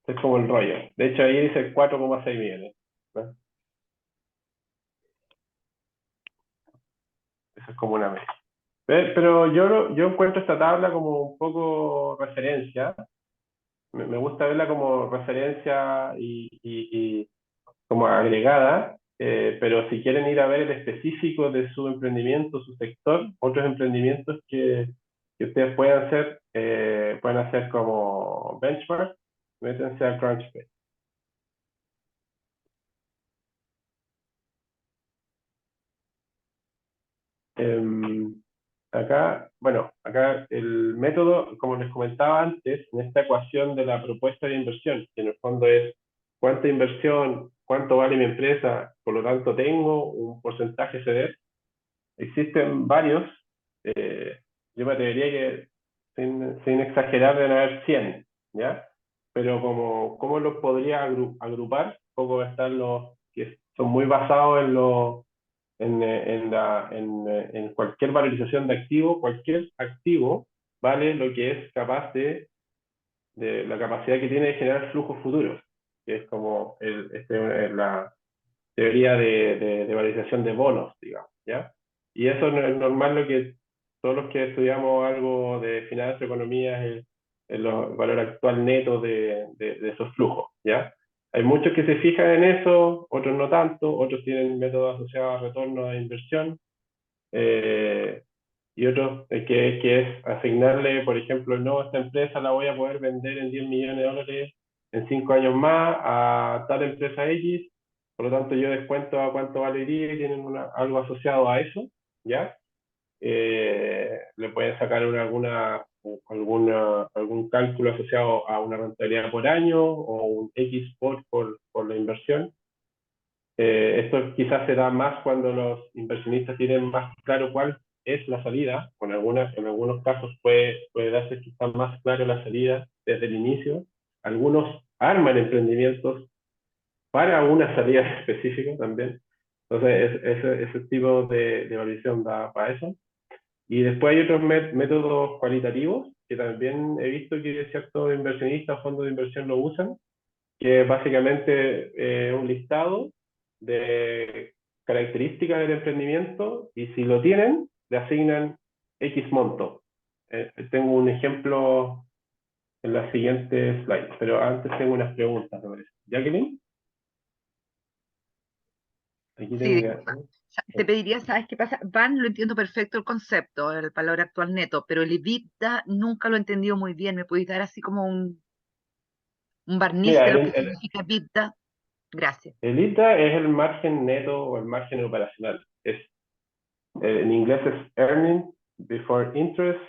Speaker 1: Es como el rollo. De hecho, ahí dice 4,6 millones. ¿No? Eso es como una media. Pero yo encuentro esta tabla como un poco referencia. Me gusta verla como referencia y como agregada, pero si quieren ir a ver el específico de su emprendimiento, su sector, otros emprendimientos que ustedes pueden hacer como benchmark, métanse a Crunchbase. Acá el método, como les comentaba antes, en esta ecuación de la propuesta de inversión, que en el fondo es cuánta inversión, cuánto vale mi empresa, por lo tanto tengo un porcentaje ceder. Existen varios, yo me atrevería que sin exagerar deben haber 100, ¿ya? Pero ¿cómo los podría agrupar? Poco están los que son muy basados en cualquier valorización de activo. Cualquier activo vale lo que es capaz de la capacidad que tiene de generar flujos futuros, que es como la teoría de valorización de bonos, digamos, ¿ya? Y eso es normal lo que todos los que estudiamos algo de finanzas, economía, es el valor actual neto de esos flujos, ¿ya? Hay muchos que se fijan en eso, otros no tanto, otros tienen métodos asociados a retorno de inversión, eh, y otros que es asignarle, por ejemplo, no, esta empresa la voy a poder vender en 10 millones de dólares en 5 años más a tal empresa X, por lo tanto yo descuento a cuánto valería y tienen algo asociado a eso, ¿ya? Le pueden sacar algún cálculo asociado a una rentabilidad por año o un X por la inversión. Esto quizás se da más cuando los inversionistas tienen más claro cuál es la salida. En algunos casos puede darse que está más claro la salida desde el inicio. Algunos arman emprendimientos para una salida específica también. Entonces, ese tipo de evaluación da para eso. Y después hay otros métodos cualitativos que también he visto que ciertos inversionistas, fondos de inversión lo usan, que es básicamente un listado de características del emprendimiento y si lo tienen, le asignan X monto. Tengo un ejemplo en la siguiente slide, pero antes tengo unas preguntas sobre eso. Jacqueline, aquí
Speaker 3: Sí,
Speaker 1: tengo
Speaker 3: disculpa. Te pediría, ¿sabes qué pasa? Van, lo entiendo perfecto el concepto, el valor actual neto, pero el EBITDA nunca lo he entendido muy bien. ¿Me podéis dar así como un barniz
Speaker 1: Mira,
Speaker 3: de lo que significa EBITDA? Gracias.
Speaker 1: el ITA es el margen neto o el margen operacional. En inglés es Earning Before Interest,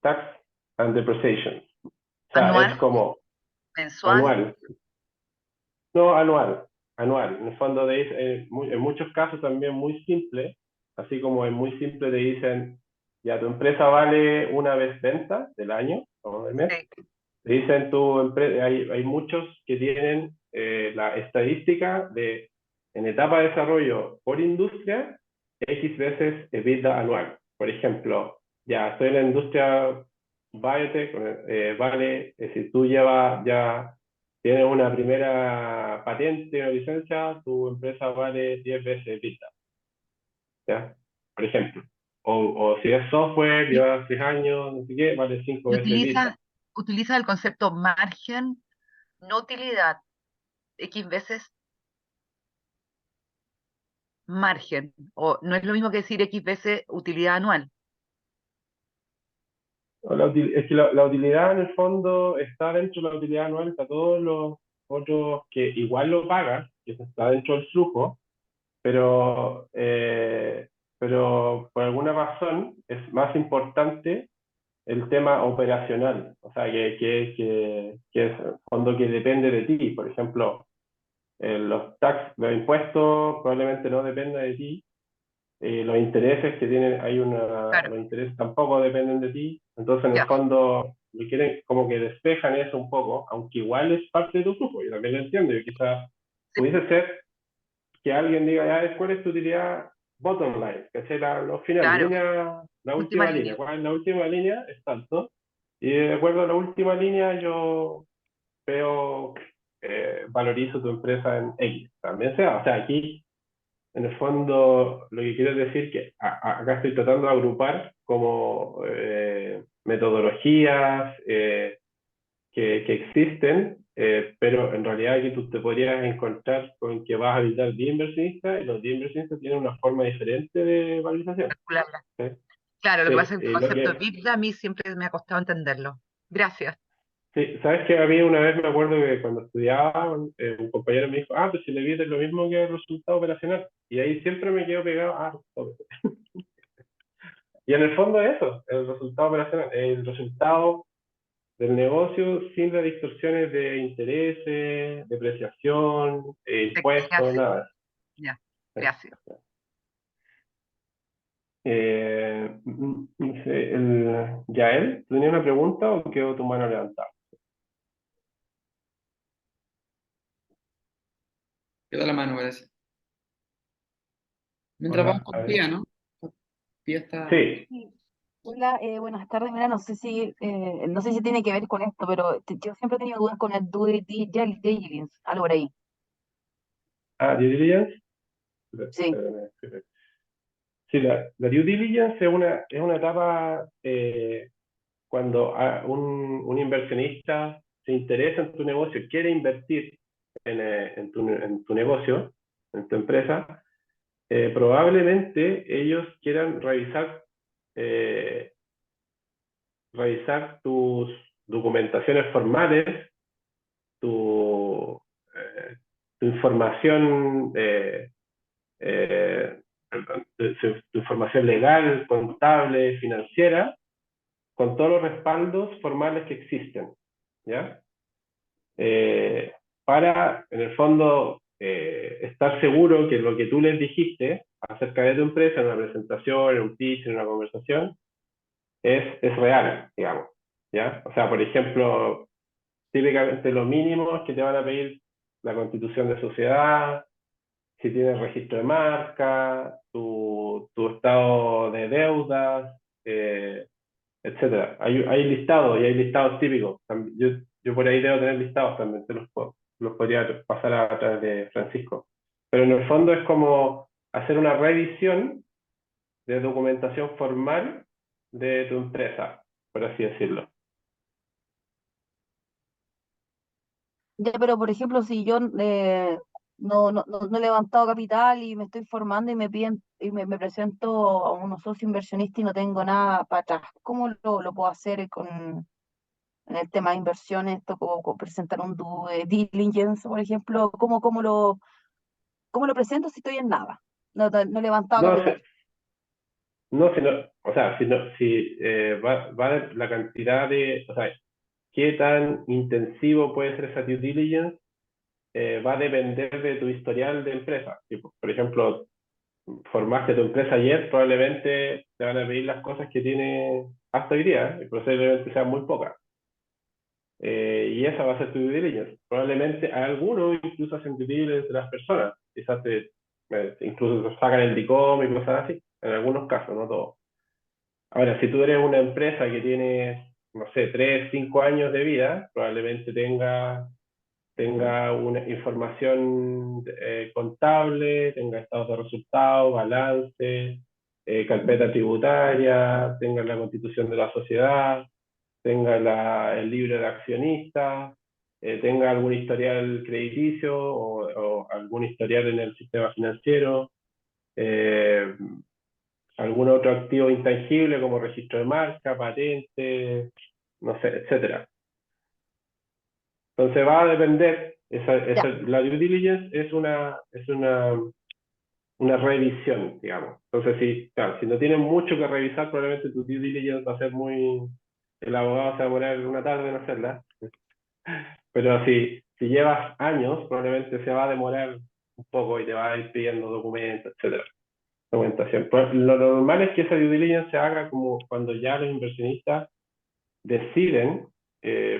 Speaker 1: Tax and Depreciation. O sea, es
Speaker 3: ¿Anual?
Speaker 1: como
Speaker 3: ¿Mensual?
Speaker 1: anual. No, anual. Anual. En el fondo, en muchos casos también muy simple, así como es muy simple, te dicen, ya tu empresa vale una vez venta del año o del mes.
Speaker 3: Sí.
Speaker 1: Te dicen tu empresa, hay muchos que tienen la estadística de en etapa de desarrollo por industria, X veces EBITDA anual. Por ejemplo, ya estoy en la industria biotech, vale, si tú ya tienes una primera patente, una licencia, tu empresa vale 10 veces EBITDA, ¿ya? Por ejemplo. o si es software, lleva 6 años, no sé qué, vale 5
Speaker 3: Y
Speaker 1: veces EBITDA.
Speaker 3: utiliza el concepto margen, no utilidad. X veces margen. O no es lo mismo que decir X veces utilidad anual.
Speaker 1: Es que la utilidad en el fondo está dentro de la utilidad anual, está todos los otros que igual lo pagan, que eso está dentro del flujo, pero, pero por alguna razón es más importante el tema operacional, o sea, que es un fondo que depende de ti. Por ejemplo, los impuestos probablemente no dependan de ti, los intereses que tienen,
Speaker 3: Claro,
Speaker 1: los intereses tampoco dependen de ti, entonces en el
Speaker 3: ya.
Speaker 1: fondo lo quieren, como que despejan eso un poco, aunque igual es parte de tu flujo, yo también lo entiendo, y quizás
Speaker 3: Sí,
Speaker 1: pudiese ser que alguien diga, ya, ¿cuál es tu utilidad bottom line? ¿Cachai? Los finales,
Speaker 3: claro.
Speaker 1: la
Speaker 3: Última
Speaker 1: última
Speaker 3: línea.
Speaker 1: línea, ¿cuál es la última línea? Es tanto, y de acuerdo a la última línea yo veo, valorizo tu empresa en X, también sea, o sea, aquí en el fondo, lo que quiero decir que acá estoy tratando de agrupar como metodologías que existen, pero en realidad aquí tú te podrías encontrar con que vas a visitar 10 inversionistas y los 10 inversionistas tienen una forma diferente de valorización.
Speaker 3: Calcularla.
Speaker 1: ¿Sí?
Speaker 3: Claro, lo que
Speaker 1: Sí,
Speaker 3: pasa es que el
Speaker 1: lo
Speaker 3: concepto de
Speaker 1: que,
Speaker 3: EBITDA a mí siempre me ha costado entenderlo. Gracias.
Speaker 1: sí, sabes que a mí una vez me acuerdo que cuando estudiaba, un compañero me dijo, pues si le vida es lo mismo que el resultado operacional. Y ahí siempre me quedo pegado, y en el fondo es eso, el resultado operacional, el resultado del negocio sin las distorsiones de intereses, depreciación, impuestos,
Speaker 3: Sectorial.
Speaker 1: nada.
Speaker 3: Ya,
Speaker 1: Sí.
Speaker 3: gracias.
Speaker 1: No sé, Yael, ¿tú tenías una pregunta o quedó tu mano levantada?
Speaker 9: Queda la mano, parece. Mientras vamos
Speaker 1: Hola, a
Speaker 9: con
Speaker 1: ver.
Speaker 9: Pía, ¿no? Pía está.
Speaker 1: Sí,
Speaker 10: Sí. Hola, buenas tardes. Mira, no sé si tiene que ver con esto, pero yo siempre he tenido dudas con el diligence, algo por ahí.
Speaker 1: due diligence.
Speaker 10: Sí.
Speaker 1: Sí, la due diligence es una etapa cuando un inversionista se interesa en tu negocio, quiere invertir en tu negocio, en tu empresa, probablemente ellos quieran eh, revisar tus documentaciones formales, tu, eh, tu información, perdón, tu información legal, contable, financiera, con todos los respaldos formales que existen, ¿ya? Eh, para, en el fondo, estar seguro que lo que tú les dijiste acerca de tu empresa en una presentación, en un pitch, en una conversación, es real, digamos, ¿ya? O sea, por ejemplo, típicamente lo mínimo es que te van a pedir la constitución de sociedad, si tienes registro de marca, tu estado de deudas, etcétera. Hay listados y hay listados típicos. Yo por ahí debo tener listados también, los podría pasar a través de Francisco. Pero en el fondo es como hacer una revisión de documentación formal de tu empresa, por así decirlo.
Speaker 10: Ya, pero por ejemplo, si yo no he levantado capital y me estoy formando y me piden y me presento a unos socios inversionistas y no tengo nada para atrás, ¿cómo lo puedo hacer en el tema de inversiones? Esto como presentar un due diligence, por ejemplo, ¿cómo lo presento si estoy en nada? No he levantado
Speaker 1: No,
Speaker 10: capital.
Speaker 1: no, o sea, si va de la cantidad de, o sea, qué tan intensivo puede ser esa due diligence, va a depender de tu historial de empresa. Por ejemplo, formaste tu empresa ayer, probablemente te van a pedir las cosas que tiene hasta hoy día, y probablemente sean muy pocas. Y esa va a ser tu due diligence. Probablemente algunos incluso hacen due diligence de las personas, quizás incluso te sacan el DICOM y cosas así, en algunos casos, no todos. Ahora, si tú eres una empresa que tiene, no sé, 3, 5 años de vida, probablemente tenga una información contable, tenga estados de resultados, balance, carpeta tributaria, tenga la constitución de la sociedad, tenga el libro de accionistas, tenga algún historial crediticio o algún historial en el sistema financiero, algún otro activo intangible como registro de marca, patente, no sé, etcétera. Entonces va a depender, la due diligence es una revisión, digamos. Entonces, claro, si no tienes mucho que revisar, probablemente tu due diligence va a ser el abogado se va a demorar una tarde en hacerla. Pero si llevas años, probablemente se va a demorar un poco y te va a ir pidiendo documentos, etcétera. Documentación. Pues, lo normal es que esa due diligence se haga como cuando ya los inversionistas deciden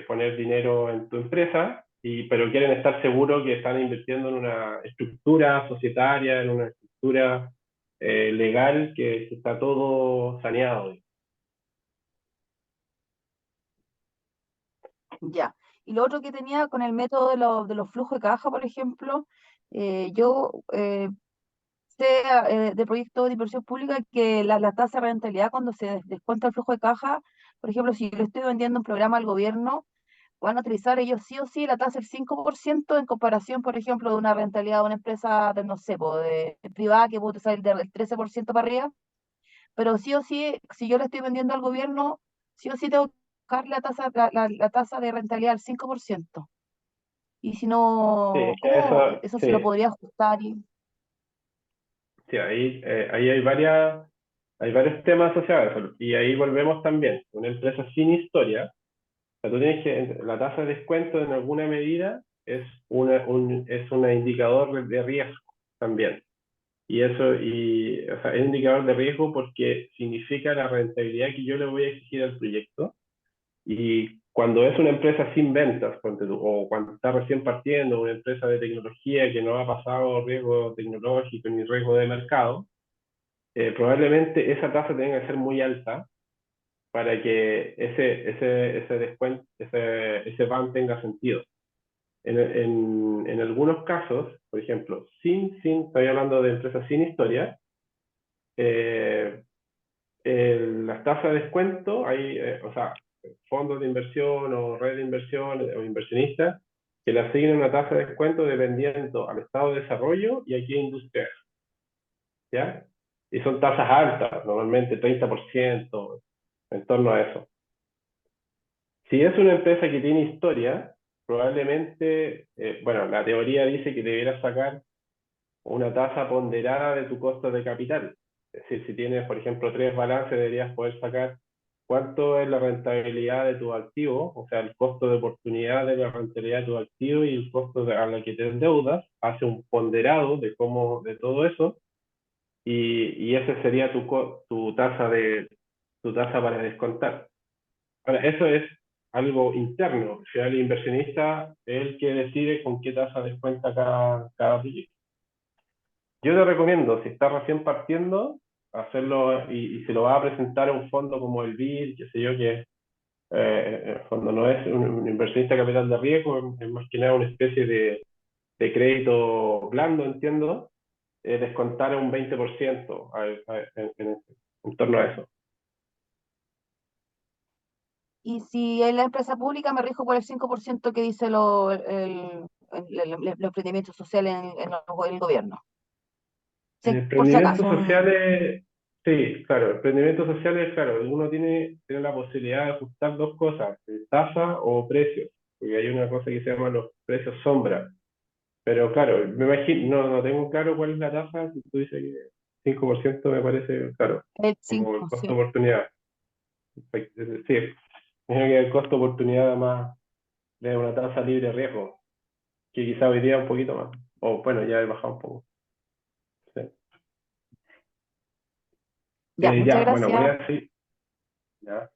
Speaker 1: poner dinero en tu empresa, pero quieren estar seguros que están invirtiendo en una estructura societaria, en una estructura legal, que está todo saneado.
Speaker 10: Ya. Y lo otro que tenía con el método de los flujos de caja, por ejemplo, yo sé de proyectos de inversión pública que la tasa de rentabilidad cuando se descuenta el flujo de caja, por ejemplo, si le estoy vendiendo un programa al gobierno, van a utilizar ellos sí o sí la tasa del 5% en comparación, por ejemplo, de una rentabilidad de una empresa, de, no sé, de privada que puede salir del 13% para arriba, pero sí o sí, si yo le estoy vendiendo al gobierno, sí o sí tengo que bajar la tasa de rentabilidad al 5%. Y si no,
Speaker 1: Sí,
Speaker 10: ¿cómo eso se lo
Speaker 1: sí,
Speaker 10: podría ajustar?
Speaker 1: sí, ahí hay varios temas asociados a eso. Y ahí volvemos también. Una empresa sin historia, o sea, tú tienes la tasa de descuento en alguna medida es es un indicador de riesgo también. O sea, es un indicador de riesgo porque significa la rentabilidad que yo le voy a exigir al proyecto. Y cuando es una empresa sin ventas, o cuando está recién partiendo, una empresa de tecnología que no ha pasado riesgo tecnológico ni riesgo de mercado, probablemente esa tasa tenga que ser muy alta para que ese descuento, ese ban tenga sentido. En algunos casos, por ejemplo, estoy hablando de empresas sin historia, las tasas de descuento, hay, o sea, fondos de inversión o red de inversión o inversionistas que le asignan una tasa de descuento dependiendo al estado de desarrollo y a qué industria es, ¿ya? Y son tasas altas, normalmente 30%, en torno a eso. Si es una empresa que tiene historia, probablemente, bueno, la teoría dice que deberás sacar una tasa ponderada de tu costo de capital. Es decir, si tienes, por ejemplo, 3 balances, deberías poder sacar cuánto es la rentabilidad de tu activo, o sea, el costo de oportunidad de la rentabilidad de tu activo y el costo a la que te endeudas, hace un ponderado de todo eso, y ese sería tu tasa para descontar. Ahora, eso es algo interno. Al final, el inversionista es el que decide con qué tasa descuenta cada proyecto. Yo te recomiendo, si estás recién partiendo, hacerlo y se lo vas a presentar a un fondo como el BID, qué sé yo, que el fondo no es un inversionista de capital de riesgo, es más que nada una especie de crédito blando, entiendo, descontar un 20% en torno a eso.
Speaker 10: Y si en la empresa pública me rijo por el 5% que dice los emprendimientos sociales en el gobierno. Por si
Speaker 1: Emprendimientos
Speaker 10: acaso,
Speaker 1: sociales, sí, claro, emprendimientos sociales, claro, uno tiene la posibilidad de ajustar dos cosas, tasa o precios, porque hay una cosa que se llama los precios sombra. Pero claro, me imagino, no tengo claro cuál es la tasa, si tú dices que 5% me parece, claro,
Speaker 10: el
Speaker 1: como el
Speaker 10: 5,
Speaker 1: costo
Speaker 10: sí.
Speaker 1: oportunidad. Sí, imagino que el costo oportunidad además de una tasa libre de riesgo, que quizá hoy día un poquito más, o bueno, ya he bajado un poco. Sí.
Speaker 10: Ya, muchas
Speaker 1: Ya, bueno, voy
Speaker 10: gracias.
Speaker 1: a decir, ya. Aquí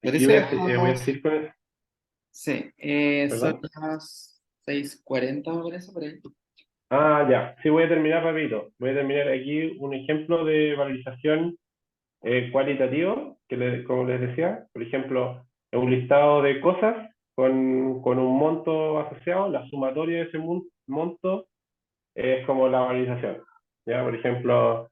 Speaker 9: Parece
Speaker 1: voy a decir con el,
Speaker 9: sí, son
Speaker 1: perdón.
Speaker 9: las 6:40, me parece, por ahí.
Speaker 1: Ah, ya, sí, voy a terminar rapidito. Voy a terminar aquí un ejemplo de valorización cualitativo, como les decía, por ejemplo, un listado de cosas con un monto asociado, la sumatoria de ese monto es como la valorización. ¿Ya? Por ejemplo,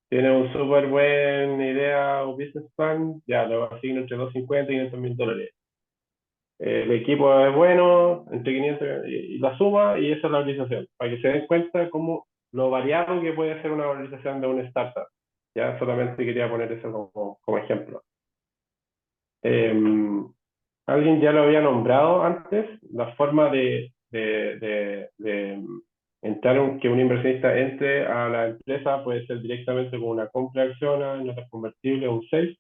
Speaker 1: tiene un súper buen idea o business plan, ya lo asigno entre $250 y $500.000. El equipo es bueno, entre 500 y la suma, y esa es la valorización, para que se den cuenta cómo lo variado que puede ser una valorización de una startup. Ya solamente quería poner eso como ejemplo. Alguien ya lo había nombrado antes, la forma de entrar, que un inversionista entre a la empresa puede ser directamente con una compra de acciones, notas convertibles o un sale.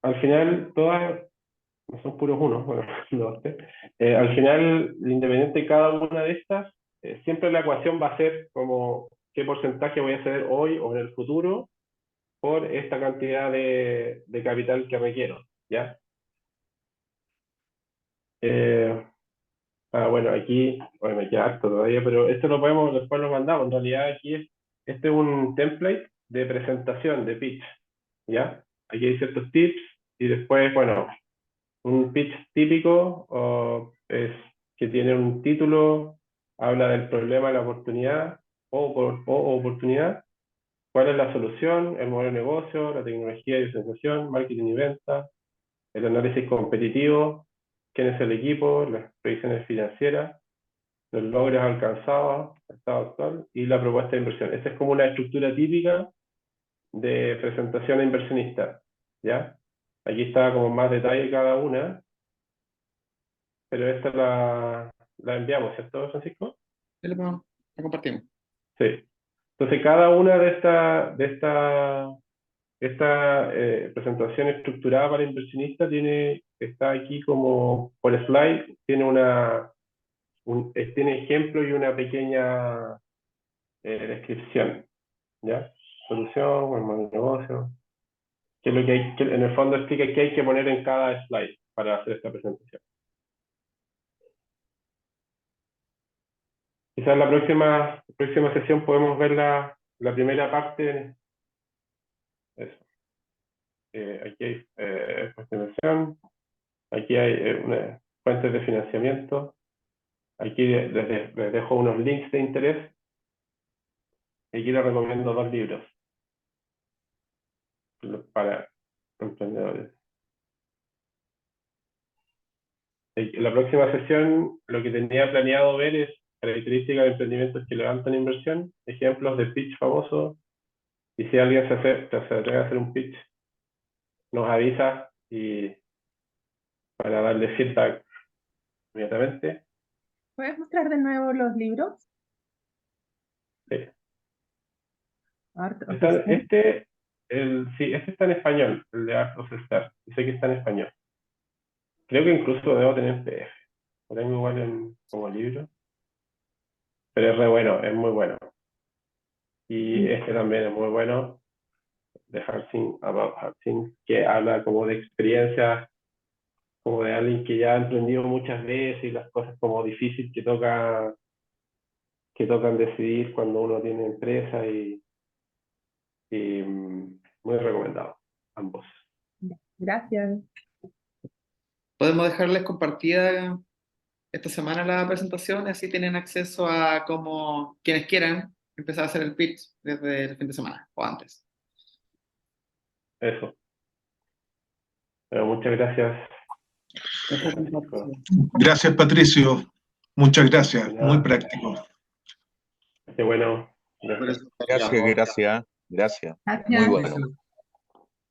Speaker 1: Al final, todas no son puros unos, bueno, los tres. Al final, independiente de cada una de estas, siempre la ecuación va a ser como qué porcentaje voy a hacer hoy o en el futuro por esta cantidad de capital que requiero, ¿ya? Bueno, aquí, bueno, me queda harto todavía, pero esto lo podemos, después lo mandamos. En realidad aquí este es un template de presentación, de pitch, ¿ya? Aquí hay ciertos tips y después, bueno, un pitch típico es que tiene un título, habla del problema, la oportunidad o oportunidad, cuál es la solución, el modelo de negocio, la tecnología y diferenciación, marketing y venta, el análisis competitivo, quién es el equipo, las previsiones financieras, los logros alcanzados, el estado actual y la propuesta de inversión. Esa es como una estructura típica de presentación a inversionistas, ¿ya? Aquí está como más detalle cada una, pero esta la enviamos, ¿cierto, Francisco?
Speaker 9: Sí, la compartimos.
Speaker 1: Sí. Entonces, cada una de esta presentación estructurada para inversionistas está aquí como por slide, tiene ejemplo y una pequeña descripción, ¿ya? Solución, el modelo de negocio, que es lo que hay, que en el fondo explica qué hay que poner en cada slide para hacer esta presentación. Quizás en la próxima sesión podemos ver la primera parte. Eso. Aquí hay presentación, aquí hay fuentes de financiamiento, aquí les dejo unos links de interés, y aquí les recomiendo 2 libros para emprendedores. En la próxima sesión lo que tenía planeado ver es características de emprendimientos que levantan inversión, ejemplos de pitch famosos, y si alguien se atreve a hacer un pitch, nos avisa y para darle feedback inmediatamente.
Speaker 11: ¿Puedes mostrar de nuevo los libros?
Speaker 1: Sí.
Speaker 11: Art of
Speaker 1: Este está en español, el de Art of Start. Sé que está en español. Creo que incluso lo debo tener en PDF. Lo tengo igual como libro. Pero es re bueno, es muy bueno. Y este también es muy bueno, de Hard About Hard Things, que habla como de experiencias, como de alguien que ya ha emprendido muchas veces y las cosas como difíciles que tocan decidir cuando uno tiene empresa y muy recomendado, ambos.
Speaker 11: Gracias.
Speaker 9: Podemos dejarles compartida esta semana la presentación, así tienen acceso a como quienes quieran empezar a hacer el pitch desde el fin de semana o antes.
Speaker 1: Eso. Pero muchas gracias.
Speaker 12: Gracias, Patricio. Muchas gracias. Muy práctico.
Speaker 1: Qué bueno.
Speaker 8: Gracias. Muy bueno.